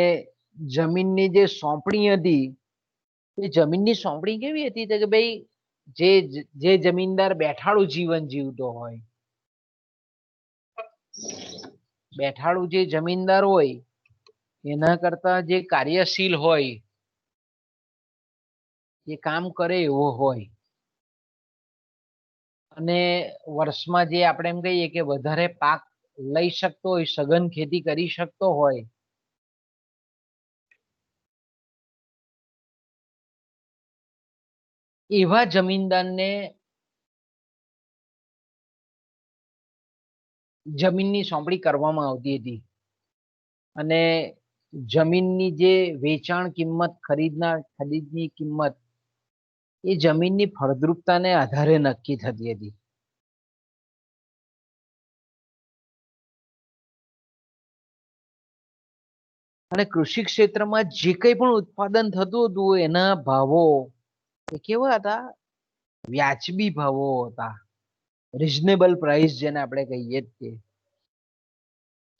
જમીનની જે સોંપણી હતી, એ જમીનની સોંપણી કેવી હતી કે ભાઈ જે જમીનદાર બેઠાડું જીવન જીવતો હોય, બેઠાડું જે જમીનદાર હોય એના કરતા જે કાર્યશીલ હોય, એ કામ કરે એવો હોય અને વર્ષમાં જે આપણે એમ કહીએ કે વધારે પાક લઈ શકતો હોય, સઘન ખેતી કરી શકતો હોય, એવા જમીનદારને જમીનની સોંપણી કરવામાં આવતી હતી. અને જમીનની જે વેચાણ કિંમત, ખરીદની કિંમત એ જમીનની ફળદ્રુપતાને આધારે નક્કી થતી હતી. અને કૃષિ ક્ષેત્રમાં જે કંઈ પણ ઉત્પાદન થતું હતું એના ભાવો એ કેવા હતા? વ્યાજબી ભાવો હતા. રિઝનેબલ પ્રાઇસ જેને આપણે કહીએ છીએ,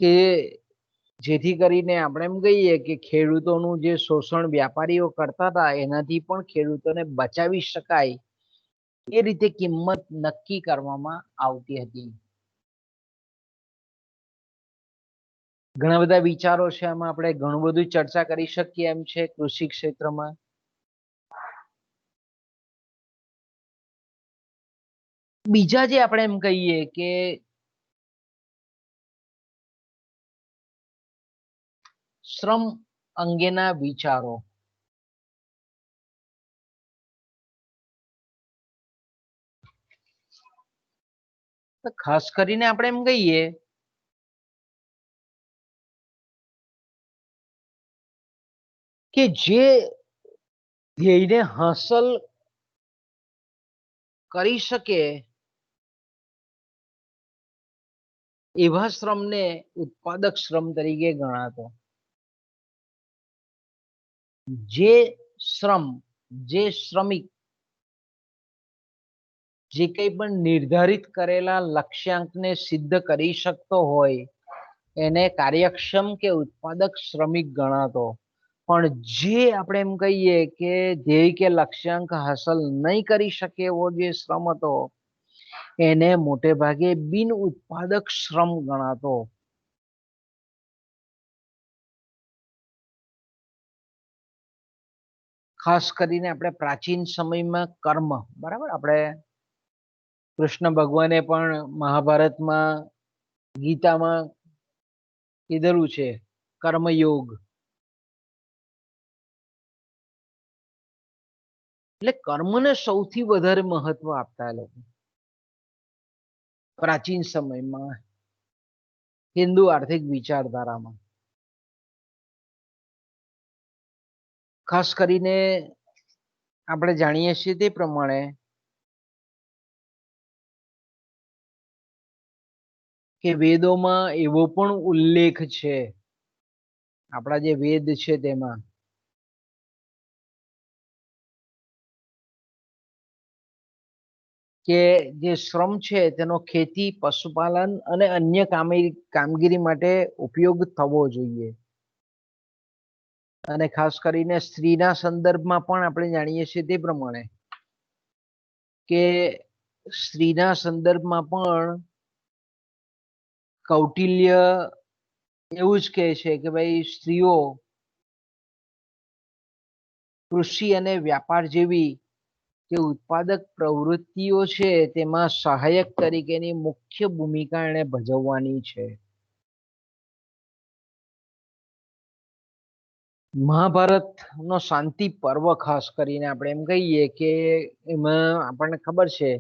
કે જેથી કરીને આપણે એમ કહીએ કે ખેડૂતોનું જે શોષણ વ્યાપારીઓ કરતા હતા એનાથી પણ ખેડૂતોને બચાવી શકાય એ રીતે કિંમત નક્કી કરવામાં આવતી હતી. ઘણા બધા વિચારો છે, આમાં આપણે ઘણું બધું ચર્ચા કરી શકીએ એમ છે કૃષિ ક્ષેત્રમાં. બીજા જે આપણે એમ કહીએ કે શ્રમ અંગેના વિચારો, તો ખાસ કરીને આપણે એમ કહીએ કે જે ધ્યેયને હાંસલ કરી શકે એવા શ્રમને ઉત્પાદક શ્રમ તરીકે ગણાતો. જે શ્રમ, જે શ્રમિક જે કંઈ પણ નિર્ધારિત કરેલા લક્ષ્યાંકને સિદ્ધ કરી શકતો હોય એને કાર્યક્ષમ કે ઉત્પાદક શ્રમિક ગણાતો. પણ જે આપણે એમ કહીએ કે ધ્યેય કે લક્ષ્યાંક હાંસલ નહીં કરી શકે એવો જે શ્રમ હતો એને મોટે ભાગે બિન ઉત્પાદક શ્રમ ગણાતો. ખાસ કરીને આપણે પ્રાચીન સમયમાં કર્મ, બરાબર, આપણે કૃષ્ણ ભગવાને પણ મહાભારતમાં, ગીતામાં કીધેલું છે કર્મયોગ. એટલે કર્મને સૌથી વધારે મહત્વ આપતા લોકો પ્રાચીન સમયમાં હિન્દુ આર્થિક વિચારધારામાં. ખાસ કરીને આપણે જાણીએ છીએ તે પ્રમાણે કે વેદોમાં એવો પણ ઉલ્લેખ છે, આપણા જે વેદ છે તેમાં, કે જે શ્રમ છે તેનો ખેતી, પશુપાલન અને અન્ય કામગીરી માટે ઉપયોગ થવો જોઈએ. અને ખાસ કરીને સ્ત્રીના સંદર્ભમાં પણ આપણે જાણીએ છીએ તે પ્રમાણે કે સ્ત્રીના સંદર્ભમાં પણ કૌટિલ્ય એવું જ કહે છે કે ભાઈ સ્ત્રીઓ કૃષિ અને વ્યાપાર જેવી જે ઉત્પાદક પ્રવૃત્તિઓ છે તેમાં સહાયક તરીકેની મુખ્ય ભૂમિકા એને ભજવવાની છે. મહાભારતનો શાંતિ પર્વ ખાસ કરીને આપણે એમ કહીએ કે એમાં આપણને ખબર છે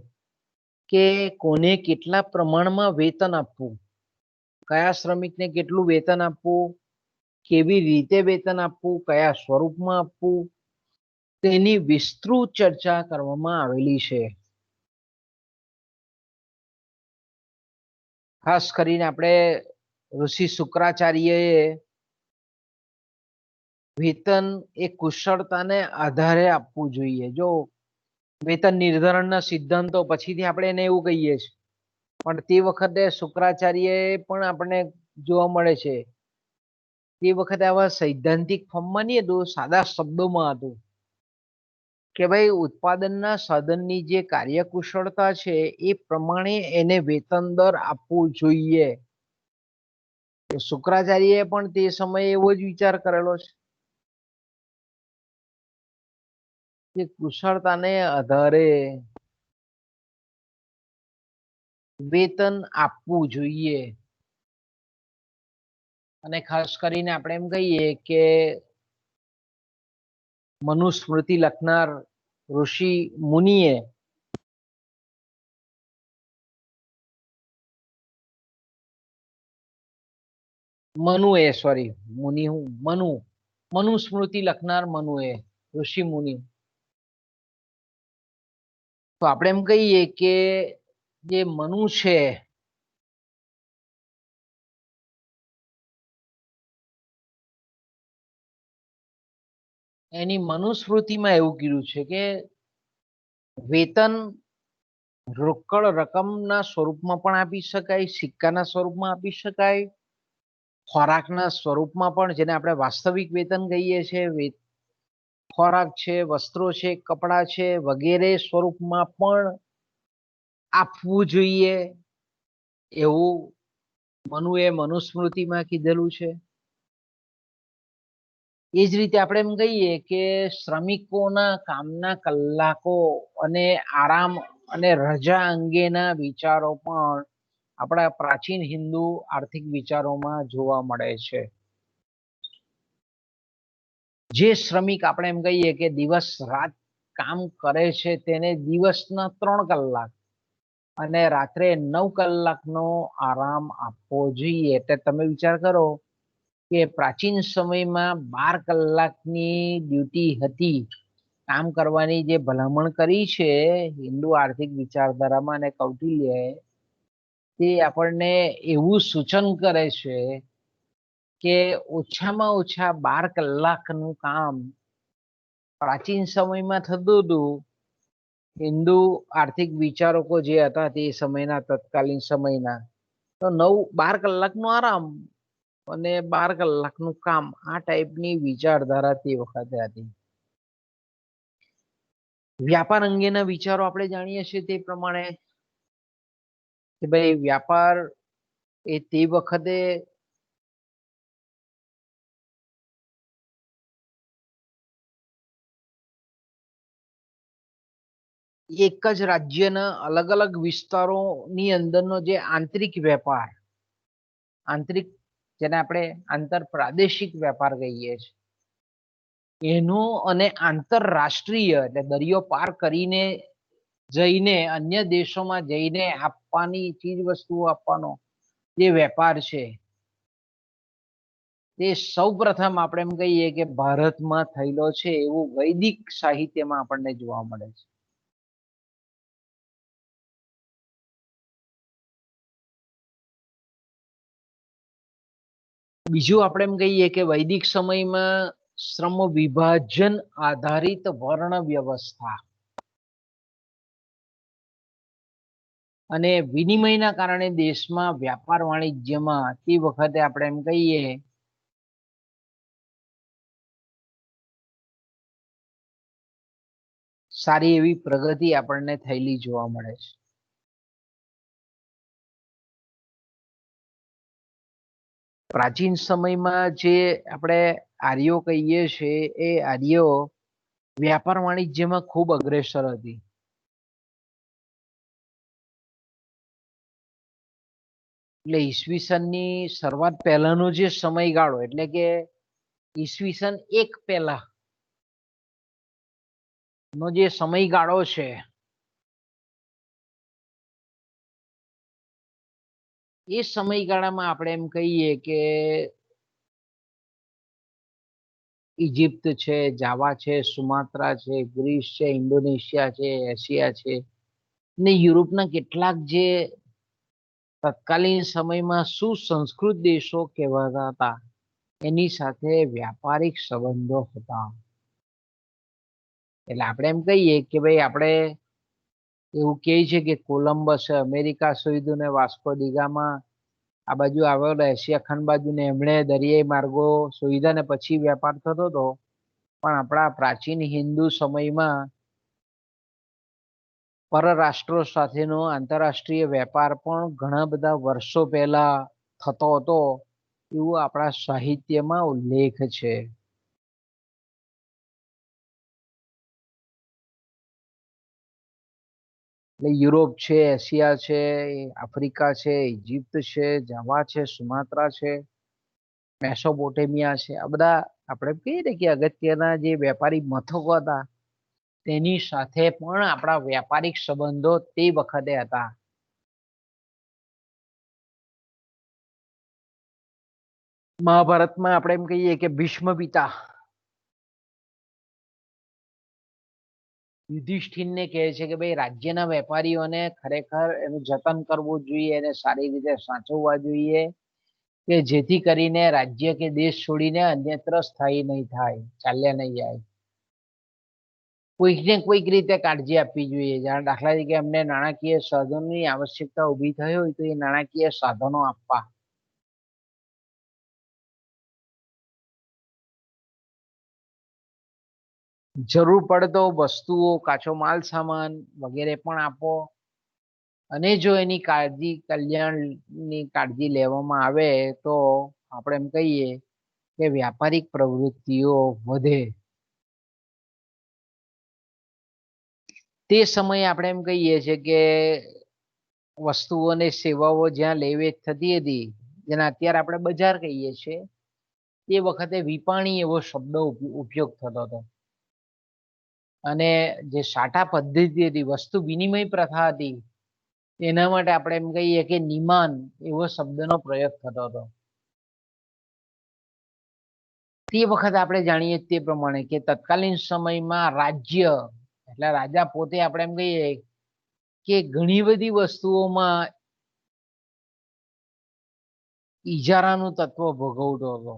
કે કોને કેટલા પ્રમાણમાં વેતન આપવું, કયા શ્રમિકને કેટલું વેતન આપવું, કેવી રીતે વેતન આપવું, કયા સ્વરૂપમાં આપવું, તેની વિસ્તૃત ચર્ચા કરવામાં આવેલી છે. ખાસ કરીને આપણે ઋષિ શુક્રાચાર્યએ વેતન એ કુશળતાને આધારે આપવું જોઈએ. જો વેતન નિર્ધારણના સિદ્ધાંતો પછીથી આપણે એને એવું કહીએ છીએ, પણ તે વખતે શુક્રાચાર્ય પણ આપણને જોવા મળે છે તે વખતે આવા સૈદ્ધાંતિક ફોર્મમાં નહીં હતું, સાદા શબ્દોમાં હતું કે ભાઈ ઉત્પાદનના સાધનની જે કાર્યકુશળતા છે એ પ્રમાણે એને વેતન દર આપવું જોઈએ. શુક્રાચાર્યએ પણ તે સમયે એવો જ વિચાર કરેલો છે કે કુશળતાને આધારે વેતન આપવું જોઈએ. અને ખાસ કરીને આપણે એમ કહીએ કે મનુસ્મૃતિ લખનાર ઋષિ મુનિએ મનુસ્મૃતિ લખનાર મનુએ, ઋષિ મુનિ તો આપણે એમ કહીએ કે જે મનુ છે એની મનુસ્મૃતિમાં એવું કીધું છે કે વેતન રોકડ રકમના સ્વરૂપમાં પણ આપી શકાય, સિક્કાના સ્વરૂપમાં આપી શકાય, ખોરાકના સ્વરૂપમાં પણ, જેને આપણે વાસ્તવિક વેતન કહીએ છીએ, ખોરાક છે, વસ્ત્રો છે, કપડા છે, વગેરે સ્વરૂપમાં પણ આપવું જોઈએ એવું મનુએ મનુસ્મૃતિમાં કીધેલું છે. એ જ રીતે આપણે એમ કહીએ કે શ્રમિકોના કામના કલાકો અને આરામ અને રજા અંગેના વિચારો પણ આપણા પ્રાચીન હિન્દુ આર્થિક વિચારોમાં જોવા મળે છે. જે શ્રમિક આપણે એમ કહીએ કે દિવસ રાત કામ કરે છે તેને દિવસના 3 કલાક અને રાત્રે 9 કલાકનો આરામ આપવો જોઈએ. એટલે તમે વિચાર કરો કે પ્રાચીન સમયમાં 12 કલાકની ડ્યુટી હતી, કામ કરવાની જે ભલામણ કરી છે હિન્દુ આર્થિક વિચારધારામાં અને કૌટિલ્યએ, તે આપણને એવું સૂચન કરે છે કે ઓછામાં ઓછા 12 કલાકનું કામ પ્રાચીન સમયમાં થતું હતું. હિન્દુ આર્થિક વિચારકો જે હતા તે સમયના, તત્કાલીન સમયના, તો 12 કલાકનો આરામ અને 12 કલાકનું કામ, આ ટાઈપની વિચારધારા તે વખતે હતી. વ્યાપાર અંગેના વિચારો આપણે જાણીએ છીએ તે પ્રમાણે કે ભાઈ વ્યાપાર એ તે વખતે એક જ રાજ્યના અલગ અલગ વિસ્તારોની અંદરનો જે આંતરિક વેપાર, આંતરિક, જેને આપણે આંતર પ્રાદેશિક વેપાર કહીએ છીએ, એનો અને આંતરરાષ્ટ્રીય એટલે દરિયો પાર કરીને જઈને અન્ય દેશોમાં જઈને આપવાની ચીજ વસ્તુઓ આપવાનો જે વેપાર છે, તે સૌ પ્રથમ આપણે એમ કહીએ કે ભારતમાં થયેલો છે એવું વૈદિક સાહિત્યમાં આપણને જોવા મળે છે. બીજું આપણે એમ કહીએ કે વૈદિક સમયમાં શ્રમ વિભાજન આધારિત વર્ણ વ્યવસ્થા અને વિનિમયના કારણે દેશમાં વ્યાપાર વાણિજ્યમાં તે વખતે આપણે એમ કહીએ સારી એવી પ્રગતિ આપણને થયેલી જોવા મળે છે. પ્રાચીન સમયમાં જે આપણે આર્યો કહીએ છીએ એ આર્યો વ્યાપાર વાણિજ્યમાં ખૂબ અગ્રેસર હતી. એટલે ઈસવીસનની શરૂઆત પહેલાનો જે સમયગાળો, એટલે કે ઈસવીસન 1 પહેલા નો જે સમયગાળો છે, એ સમયગાળામાં આપણે એમ કહીએ કે ઇજિપ્ત છે, જાવા છે, સુમાત્રા છે, ગ્રીસ છે, ઇન્ડોનેશિયા છે, એશિયા છે ને યુરોપના કેટલાક જે તત્કાલીન સમયમાં સુસંસ્કૃત દેશો કહેવાતા હતા, એની સાથે વ્યાપારિક સંબંધો હતા. એટલે આપણે એમ કહીએ કે ભાઈ આપણે એવું કહે છે કે કોલંબસ અમેરિકા શોધ્યું ને વાસ્કો દી ગામા આ બાજુ આવેલો એશિયા ખંડ બાજુ ને એમણે દરિયાઈ માર્ગો શોધ્યા ને પછી વેપાર થતો હતો. પણ આપણા પ્રાચીન હિન્દુ સમયમાં પરરાષ્ટ્રો સાથેનો આંતરરાષ્ટ્રીય વેપાર પણ ઘણા બધા વર્ષો પહેલા થતો હતો એવું આપણા સાહિત્યમાં ઉલ્લેખ છે. એટલે યુરોપ છે, એશિયા છે, આફ્રિકા છે, ઇજિપ્ત છે, જાવા છે, સુમાત્રા છે, મેસોપોટેમિયા છે, આ બધા આપણે કહીએ ને કે અગત્યના જે વેપારી મથકો હતા તેની સાથે પણ આપણા વ્યાપારિક સંબંધો તે વખતે હતા. મહાભારતમાં આપણે એમ કહીએ કે ભીષ્મ પિતા યુધિષ્ઠિરને કહે છે કે ભાઈ રાજ્યના વેપારીઓને ખરેખર એનું જતન કરવું જોઈએ, એને સારી રીતે સાચવવા જોઈએ, કે જેથી કરીને રાજ્ય કે દેશ છોડીને અન્યત્ર સ્થાયી નહીં થાય, ચાલ્યા નહીં જાય. કોઈકને કોઈક રીતે કાળજી આપવી જોઈએ. જાણે દાખલા તરીકે અમને નાણાકીય સાધનોની આવશ્યકતા ઊભી થઈ હોય તો એ નાણાકીય સાધનો આપવા. જરૂર પડે તો વસ્તુઓ, કાચો માલ સામાન વગેરે પણ આપો. અને જો એની કલ્યાણની કાળજી લેવામાં આવે તો આપણે એમ કહીએ કે વ્યાપારિક પ્રવૃત્તિઓ વધે. તે સમયે આપણે એમ કહીએ છીએ કે વસ્તુઓ અને સેવાઓ જ્યાં લે વેચ થતી હતી, જેને અત્યારે આપણે બજાર કહીએ છીએ, તે વખતે વિપાણી એવો શબ્દ ઉપયોગ થતો હતો. અને જે સાટા પદ્ધતિ હતી, વસ્તુ વિનિમય પ્રથા હતી, એના માટે આપણે એમ કહીએ કે નિમાન એવો શબ્દનો પ્રયોગ થતો હતો. તે વખતે આપણે જાણીએ તે પ્રમાણે કે તત્કાલીન સમયમાં રાજ્ય એટલે રાજા પોતે આપણે એમ કહીએ કે ઘણી બધી વસ્તુઓમાં ઈજારાનું તત્વ ભોગવતો હતો.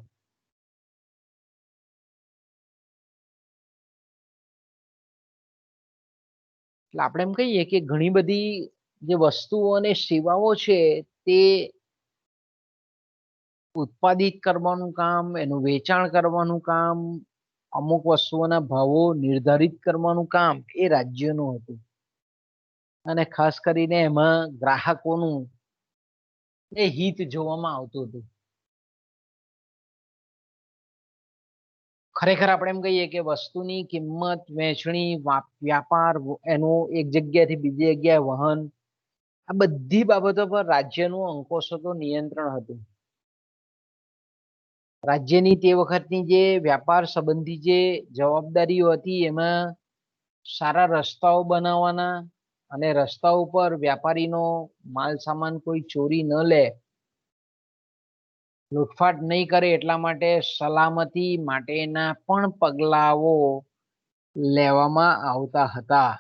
એટલે આપણે એમ કહીએ કે ઘણી બધી જે વસ્તુઓ અને સેવાઓ છે તે ઉત્પાદિત કરવાનું કામ, એનું વેચાણ કરવાનું કામ, અમુક વસ્તુઓના ભાવો નિર્ધારિત કરવાનું કામ એ રાજ્યનું હતું. અને ખાસ કરીને એમાં ગ્રાહકોનું એ હિત જોવામાં આવતું હતું. ખરેખર આપણે એમ કહીએ કે વસ્તુની કિંમત, વેચણી, વ્યાપાર, એનું એક જગ્યાથી બીજી જગ્યાએ વહન, આ બધી બાબતો પર રાજ્યનું અંકુશોનું નિયંત્રણ હતું. રાજ્યની તે વખતની જે વ્યાપાર સંબંધી જે જવાબદારીઓ હતી એમાં સારા રસ્તાઓ બનાવવાના અને રસ્તા ઉપર વ્યાપારીનો માલ સામાન કોઈ ચોરી ન લે, લૂંટફાટ નહીં કરે, એટલા માટે સલામતી માટેના પણ પગલાઓ લેવામાં આવતા હતા.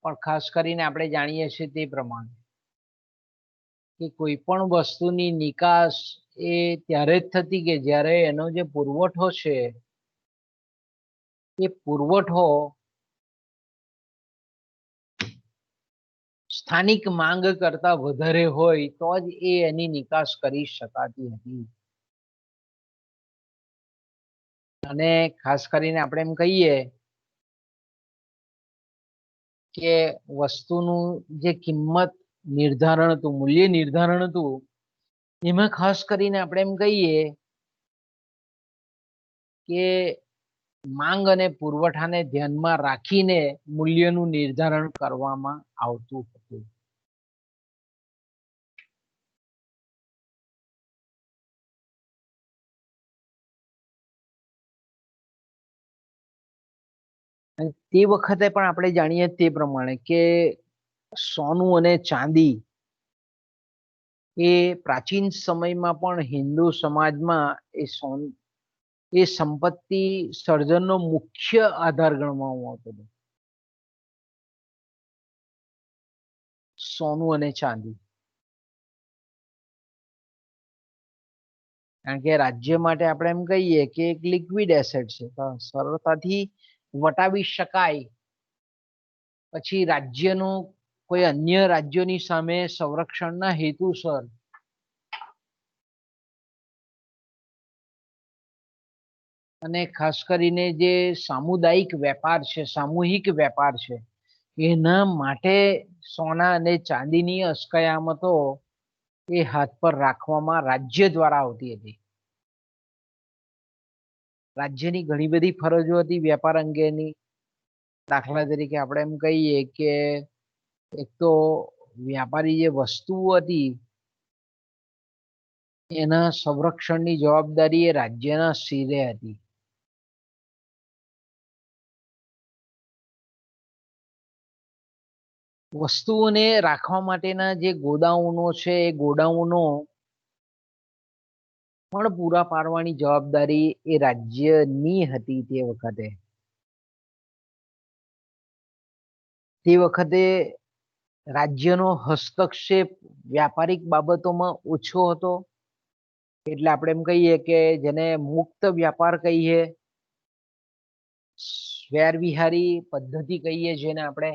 પણ ખાસ કરીને આપણે જાણીએ છીએ તે પ્રમાણે કે કોઈ પણ વસ્તુની નિકાસ એ ત્યારે જ થતી કે જ્યારે એનો જે પુરવઠો છે એ પુરવઠો સ્થાનિક માંગ કરતા વધારે હોય તો જ એની નિકાસ કરી શકાતી હતી. અને ખાસ કરીને આપણે એમ કહીએ કે વસ્તુનું જે કિંમત નિર્ધારણ હતું, મૂલ્ય નિર્ધારણ હતું, એમાં ખાસ કરીને આપણે એમ કહીએ કે માંગ અને પુરવઠાને ધ્યાનમાં રાખીને મૂલ્યનું નિર્ધારણ કરવામાં આવતું હતું. તે વખતે પણ આપણે જાણીએ તે પ્રમાણે કે સોનું અને ચાંદી એ પ્રાચીન સમયમાં પણ હિન્દુ સમાજમાં એ સંપત્તિ સર્જનનો મુખ્ય આધાર ગણવામાં આવતો હતો. સોનું અને ચાંદી, કારણ કે રાજ્ય માટે આપણે એમ કહીએ કે એક લિક્વિડ એસેટ છે, સરળતાથી વટાવી શકાય. પછી રાજ્યનું કોઈ અન્ય રાજ્યોની સામે સંરક્ષણના હેતુસર અને ખાસ કરીને જે સામુદાયિક વેપાર છે, સામૂહિક વેપાર છે, એના માટે સોના અને ચાંદીની અસ્કયામતો એ હાથ પર રાખવામાં રાજ્ય દ્વારા આવતી હતી. રાજ્યની ઘણી બધી ફરજો હતી વેપાર અંગેની. દાખલા તરીકે આપણે એમ કહીએ કે એક તો વ્યાપારી જે વસ્તુઓ હતી એના સંરક્ષણની જવાબદારી એ રાજ્યના શિરે હતી. વસ્તુઓને રાખવા માટેના જે ગોડાઉનો છે એ ગોડાઉનો પણ પૂરા પાડવાની જવાબદારી એ રાજ્યની હતી તે વખતે. તે વખતે રાજ્યનો હસ્તક્ષેપ વ્યાપારિક બાબતોમાં ઓછો હતો. એટલે આપણે એમ કહીએ કે જેને મુક્ત વ્યાપાર કહીએ, સ્વેરવિહારી પદ્ધતિ કહીએ જેને આપણે,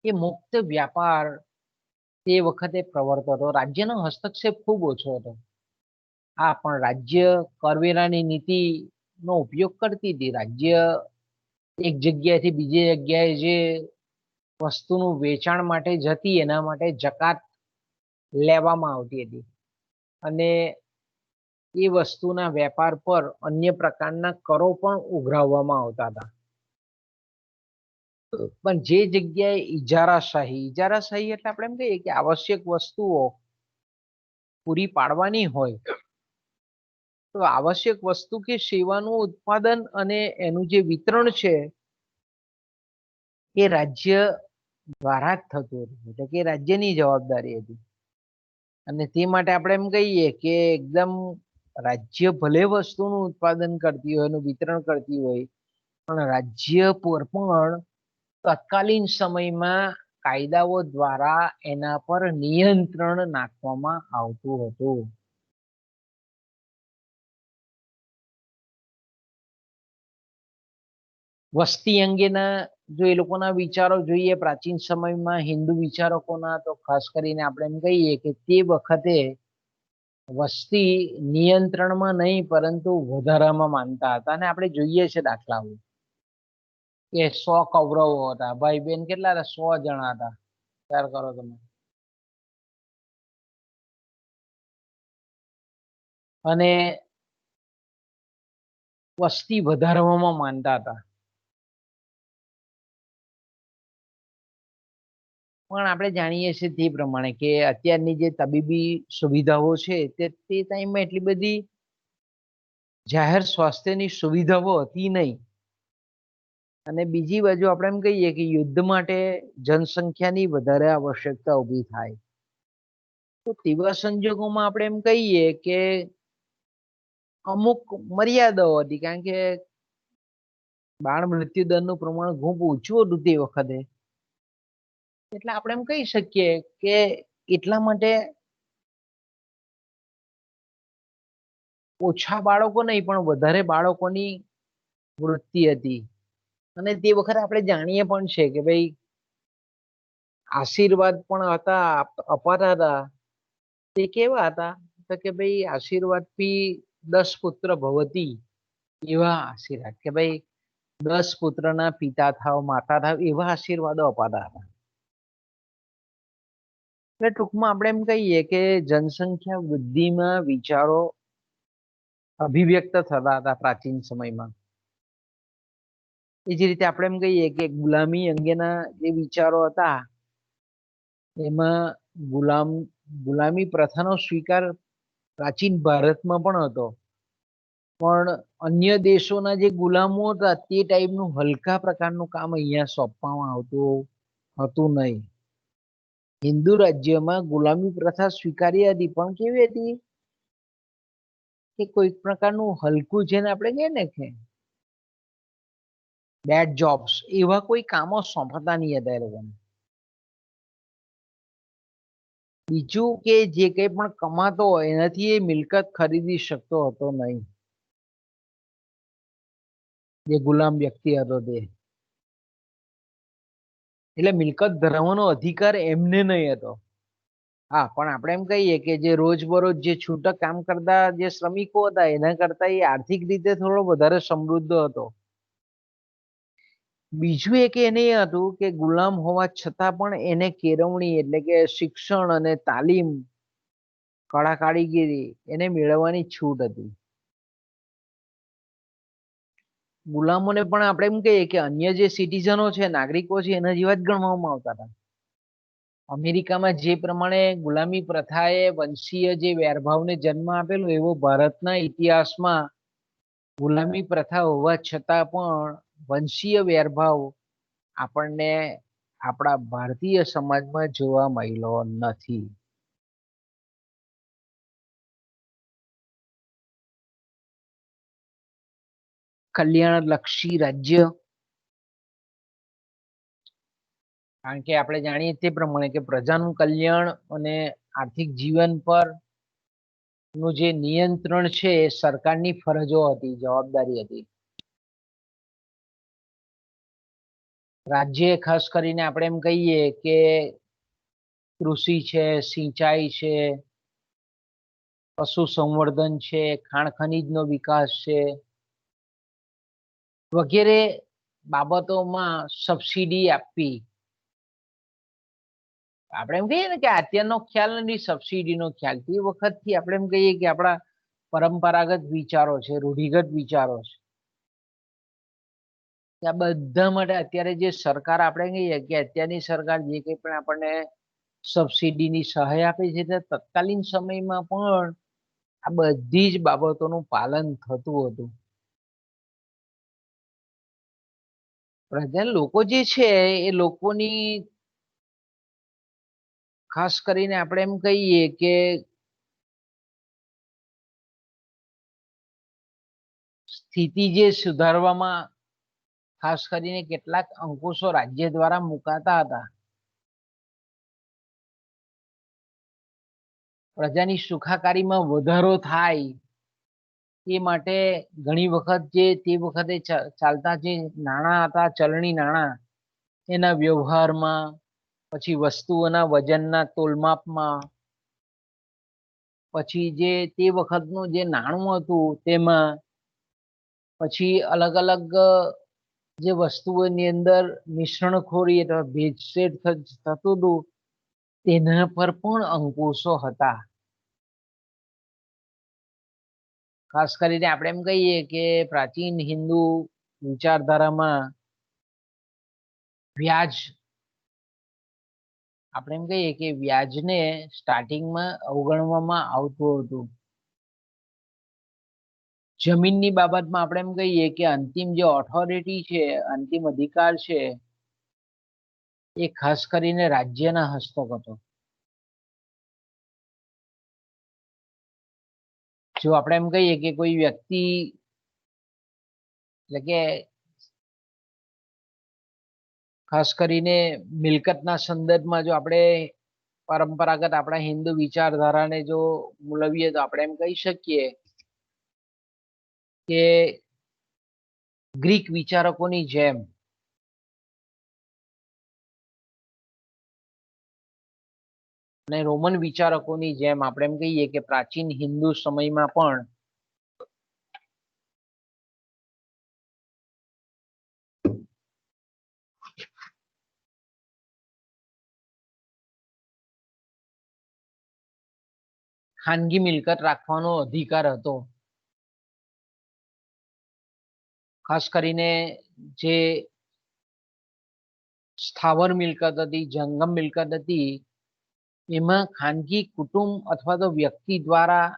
એ મુક્ત વ્યાપાર તે વખતે પ્રવર્તતો હતો. રાજ્યનો હસ્તક્ષેપ ખૂબ ઓછો હતો. હા, પણ રાજ્ય કરવેરાની નીતિનો ઉપયોગ કરતી હતી. રાજ્ય એક જગ્યાએથી બીજી જગ્યાએ જે વસ્તુનું વેચાણ માટે જતી એના માટે જકાત લેવામાં આવતી હતી અને એ વસ્તુના વેપાર પર અન્ય પ્રકારના કરો પણ ઉઘરાવવામાં આવતા હતા. પણ જે જગ્યાએ ઇજારાશાહી એટલે આપણે એમ કહીએ કે આવશ્યક વસ્તુઓ પૂરી પાડવાની હોય તો આવશ્યક વસ્તુ કે સેવાનું ઉત્પાદન અને એનું જે વિતરણ છે એ રાજ્ય દ્વારા જ થતું હતું. એટલે કે રાજ્યની જવાબદારી હતી. અને તે માટે આપણે એમ કહીએ કે એકદમ રાજ્ય ભલે વસ્તુનું ઉત્પાદન કરતી હોય એનું વિતરણ કરતી હોય પણ રાજ્ય પર પણ તત્કાલીન સમયમાં કાયદાઓ દ્વારા એના પર નિયંત્રણ નાખવામાં આવતું હતું. વસ્તી અંગેના જો એ લોકોના વિચારો જોઈએ પ્રાચીન સમયમાં હિન્દુ વિચારકોના, તો ખાસ કરીને આપણે એમ કહીએ કે તે વખતે વસ્તી નિયંત્રણમાં નહીં પરંતુ વધારામાં માનતા હતા. અને આપણે જોઈએ છે દાખલાઓ કે 100 કૌરવો હતા, ભાઈ બેન કેટલા હતા? 100 જણા હતા. વિચાર કરો તમે. અને વસ્તી વધારવામાં માનતા હતા. પણ આપણે જાણીએ છીએ તે પ્રમાણે કે અત્યારની જે તબીબી સુવિધાઓ છે તે ટાઈમમાં એટલી બધી જાહેર સ્વાસ્થ્યની સુવિધાઓ હતી નહીં. અને બીજી બાજુ આપણે એમ કહીએ કે યુદ્ધ માટે જનસંખ્યાની વધારે આવશ્યકતા ઊભી થાય. તો તેવા સંજોગોમાં આપણે એમ કહીએ કે અમુક મર્યાદાઓ હતી. કારણ કે બાળ મૃત્યુ દરનું પ્રમાણ ખૂબ ઓછું હતું તે વખતે. એટલે આપણે એમ કહી શકીએ કે એટલા માટે ઓછા બાળકો નહીં પણ વધારે બાળકોની વૃત્તિ હતી. અને તે વખતે આપણે જાણીએ પણ છે કે ભાઈ આશીર્વાદ પણ હતા અપાતા હતા. તે કેવા હતા? તો કે ભાઈ આશીર્વાદ થી 10 પુત્ર ભવતી, એવા આશીર્વાદ કે ભાઈ 10 પુત્રના પિતા થાવ, માતા થાવ, એવા આશીર્વાદો અપાતા હતા. એટલે ટૂંકમાં આપણે એમ કહીએ કે જનસંખ્યા વૃદ્ધિમાં વિચારો અભિવ્યક્ત થતા હતા પ્રાચીન સમયમાં. એ જ રીતે આપણે એમ કહીએ કે ગુલામી અંગેના જે વિચારો હતા એમાં ગુલામી પ્રથાનો સ્વીકાર પ્રાચીન ભારતમાં પણ હતો. પણ અન્ય દેશોના જે ગુલામો હતા તે ટાઈપનું હલકા પ્રકારનું કામ અહીંયા સોંપવામાં આવતું હતું નહીં. હિન્દુ રાજ્યમાં ગુલામી પ્રથા સ્વીકાર્ય હતી પણ કેવી હતી કે કોઈ પ્રકારનું હલકું, જેને આપણે કહીએ ને કે બેડ જોબ્સ, એવા કોઈ કામો સોંપતા નહીં હતા એ લોકોને. બીજું કે જે કંઈ પણ કમાતો હોય એનાથી એ મિલકત ખરીદી શકતો હતો નહીં. જે ગુલામ વ્યક્તિ હતો તે, એટલે મિલકત ધરાવવાનો અધિકાર એમને નહીં હતો. હા, પણ આપણે એમ કહીએ કે જે રોજબરોજ જે છૂટક કામ કરતા જે શ્રમિકો હતા એના કરતા એ આર્થિક રીતે થોડો વધારે સમૃદ્ધ હતો. બીજું એક એને એ હતું કે ગુલામ હોવા છતાં પણ એને કેળવણી એટલે કે શિક્ષણ અને તાલીમ, કળા કારીગરી એને મેળવવાની છૂટ હતી. ગુલામોને પણ આપણે એમ કહીએ કે અન્ય જે સિટીઝનો છે, નાગરિકો છે, એના જેવા જ ગણવામાં આવતા હતા. અમેરિકામાં જે પ્રમાણે ગુલામી પ્રથાએ વંશીય જે વેરભાવને જન્મ આપેલો એવો ભારતના ઇતિહાસમાં ગુલામી પ્રથા હોવા છતાં પણ વંશીય વેરભાવ આપણને આપણા ભારતીય સમાજમાં જોવા મળ્યો નથી. કલ્યાણલક્ષી રાજ્ય, કારણ કે આપણે જાણીએ તે પ્રમાણે કે પ્રજાનું કલ્યાણ અને આર્થિક જીવન પર નું જે નિયંત્રણ છે એ સરકારની ફરજો હતી, જવાબદારી હતી. રાજ્ય ખાસ કરીને આપણે એમ કહીએ કે કૃષિ છે, સિંચાઈ છે, પશુ સંવર્ધન છે, ખાણ ખનીજનો વિકાસ છે વગેરે બાબતોમાં સબસિડી આપવી. આપણે એમ કહીએ ને કે અત્યારનો ખ્યાલ નથી સબસિડીનો ખ્યાલ, તે વખતથી આપણે એમ કહીએ કે આપણા પરંપરાગત વિચારો છે, રૂઢિગત વિચારો છે. આ બધા માટે અત્યારે જે સરકાર આપણે કહીએ કે અત્યારની સરકાર જે કંઈ પણ આપણને સબસિડીની સહાય આપે છે તે તત્કાલીન સમયમાં પણ આ બધી જ બાબતોનું પાલન થતું હતું. પ્રજા લોકો જે છે એ લોકોની ખાસ કરીને આપણે એમ કહીએ કે સ્થિતિ જે સુધારવામાં ખાસ કરીને કેટલાક અંકુશો રાજ્ય દ્વારા મુકાતા હતા. પ્રજાની સુખાકારીમાં વધારો થાય એ માટે ઘણી વખત જે તે વખતે ચાલતા જે નાણાં હતા, ચલણી નાણાં, એના વ્યવહારમાં, પછી વસ્તુઓના વજનના તોલમાપમાં, પછી જે તે વખતનું જે નાણું હતું તેમાં, પછી અલગ અલગ જે વસ્તુઓની અંદર મિશ્રણખોરી અથવા ભેળસેળ થતું હતું તેના પર પણ અંકુશો હતા. ખાસ કરીને આપણે એમ કહીએ કે પ્રાચીન હિન્દુ વિચારધારામાં વ્યાજ, આપણે એમ કહીએ કે વ્યાજને સ્ટાર્ટિંગમાં અવગણવામાં આવતું હતું. જમીનની બાબતમાં આપણે એમ કહીએ કે અંતિમ જે ઓથોરિટી છે, અંતિમ અધિકાર છે, એ ખાસ કરીને રાજ્યના હસ્તક હતો. જો આપણે એમ કહીએ કે કોઈ વ્યક્તિ એટલે કે ખાસ કરીને મિલકતના સંદર્ભમાં જો આપણે પરંપરાગત આપણા હિન્દુ વિચારધારાને જો મૂલવીએ તો આપણે એમ કહી શકીએ કે ગ્રીક વિચારકોની જેમ અને રોમન વિચારકોની જેમ આપણે એમ કહીએ કે પ્રાચીન હિન્દુ સમયમાં પણ ખાનગી મિલકત રાખવાનો અધિકાર હતો. ખાસ કરીને જે સ્થાવર મિલકત હતી, જંગમ મિલકત હતી, એમાં ખાનગી કુટુંબ અથવા તો વ્યક્તિ દ્વારા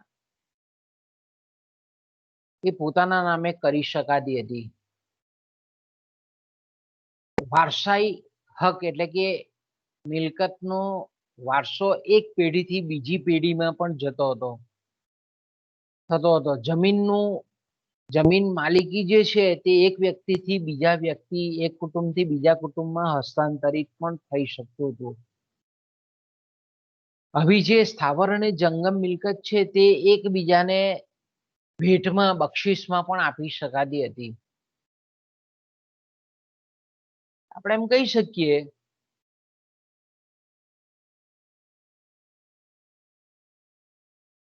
એ પોતાના નામે કરી શકાતી હતી. વારસાઈ હક એટલે કે મિલકતનો વારસો એક પેઢીથી બીજી પેઢીમાં પણ થતો હતો. જમીન માલિકી જે છે તે એક વ્યક્તિથી બીજા વ્યક્તિ, એક કુટુંબથી બીજા કુટુંબમાં હસ્તાંતરિત પણ થઈ શકતું હતું. આવી જે સ્થાવર અને જંગમ મિલકત છે તે એકબીજાને ભેટમાં, બક્ષિસમાં પણ આપી શકાતી હતી. આપણે એમ કહી શકીએ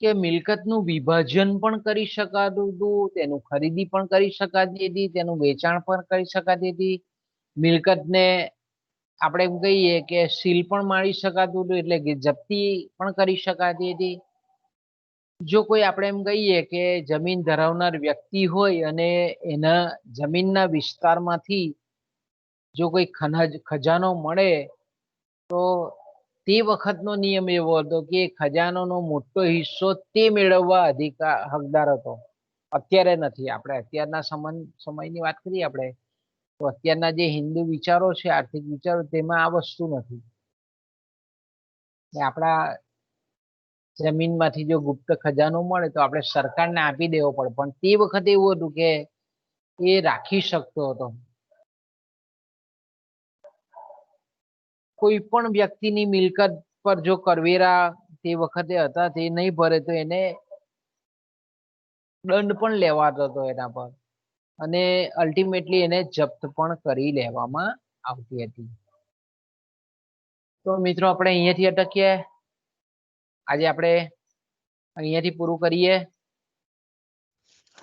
કે મિલકતનું વિભાજન પણ કરી શકાતું હતું, તેનું ખરીદી પણ કરી શકાતી હતી, તેનું વેચાણ પણ કરી શકાતી હતી. મિલકતને આપણે એમ કહીએ કે સીલ પણ મારી શકાતું હતું, એટલે કે જપ્તી પણ કરી શકાતી હતી. જો કોઈ આપણે એમ કહીએ કે જમીન ધરાવનાર વ્યક્તિ હોય અને એના જમીનના વિસ્તારમાંથી જો કોઈ ખજાનો મળે તો તે વખતનો નિયમ એવો હતો કે ખજાનાનો મોટો હિસ્સો તે મેળવવા હકદાર હતો. અત્યારે નથી. આપણે અત્યારના સમયની વાત કરીએ આપણે તો અત્યારના જે હિન્દુ વિચારો છે, આર્થિક વિચારો, તેમાં આ વસ્તુ નથી. આપણા જમીનમાંથી જો ગુપ્ત ખજાનો મળે તો આપણે સરકારને આપી દેવો પડે. પણ તે વખતે એવું હતું કે એ રાખી શકતો હતો. કોઈ પણ વ્યક્તિની મિલકત પર જો કરવેરા તે વખતે હતા તે નહીં ભરે તો એને દંડ પણ લેવાતો હતો એના પર, અને અલ્ટિમેટલી એને જપ્ત પણ કરી લેવામાં આવતી હતી. તો મિત્રો આપણે અહીંયાથી અટકીએ. આજે આપણે અહીંયાથી પૂરું કરીએ.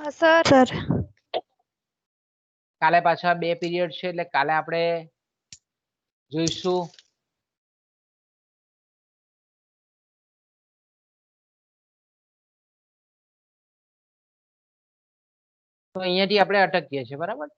હા સર. કાલે પાછા 2 પીરિયડ છે એટલે કાલે આપણે જોઈશું તો અહીંયાથી આપણે અટકીએ છીએ, બરાબર.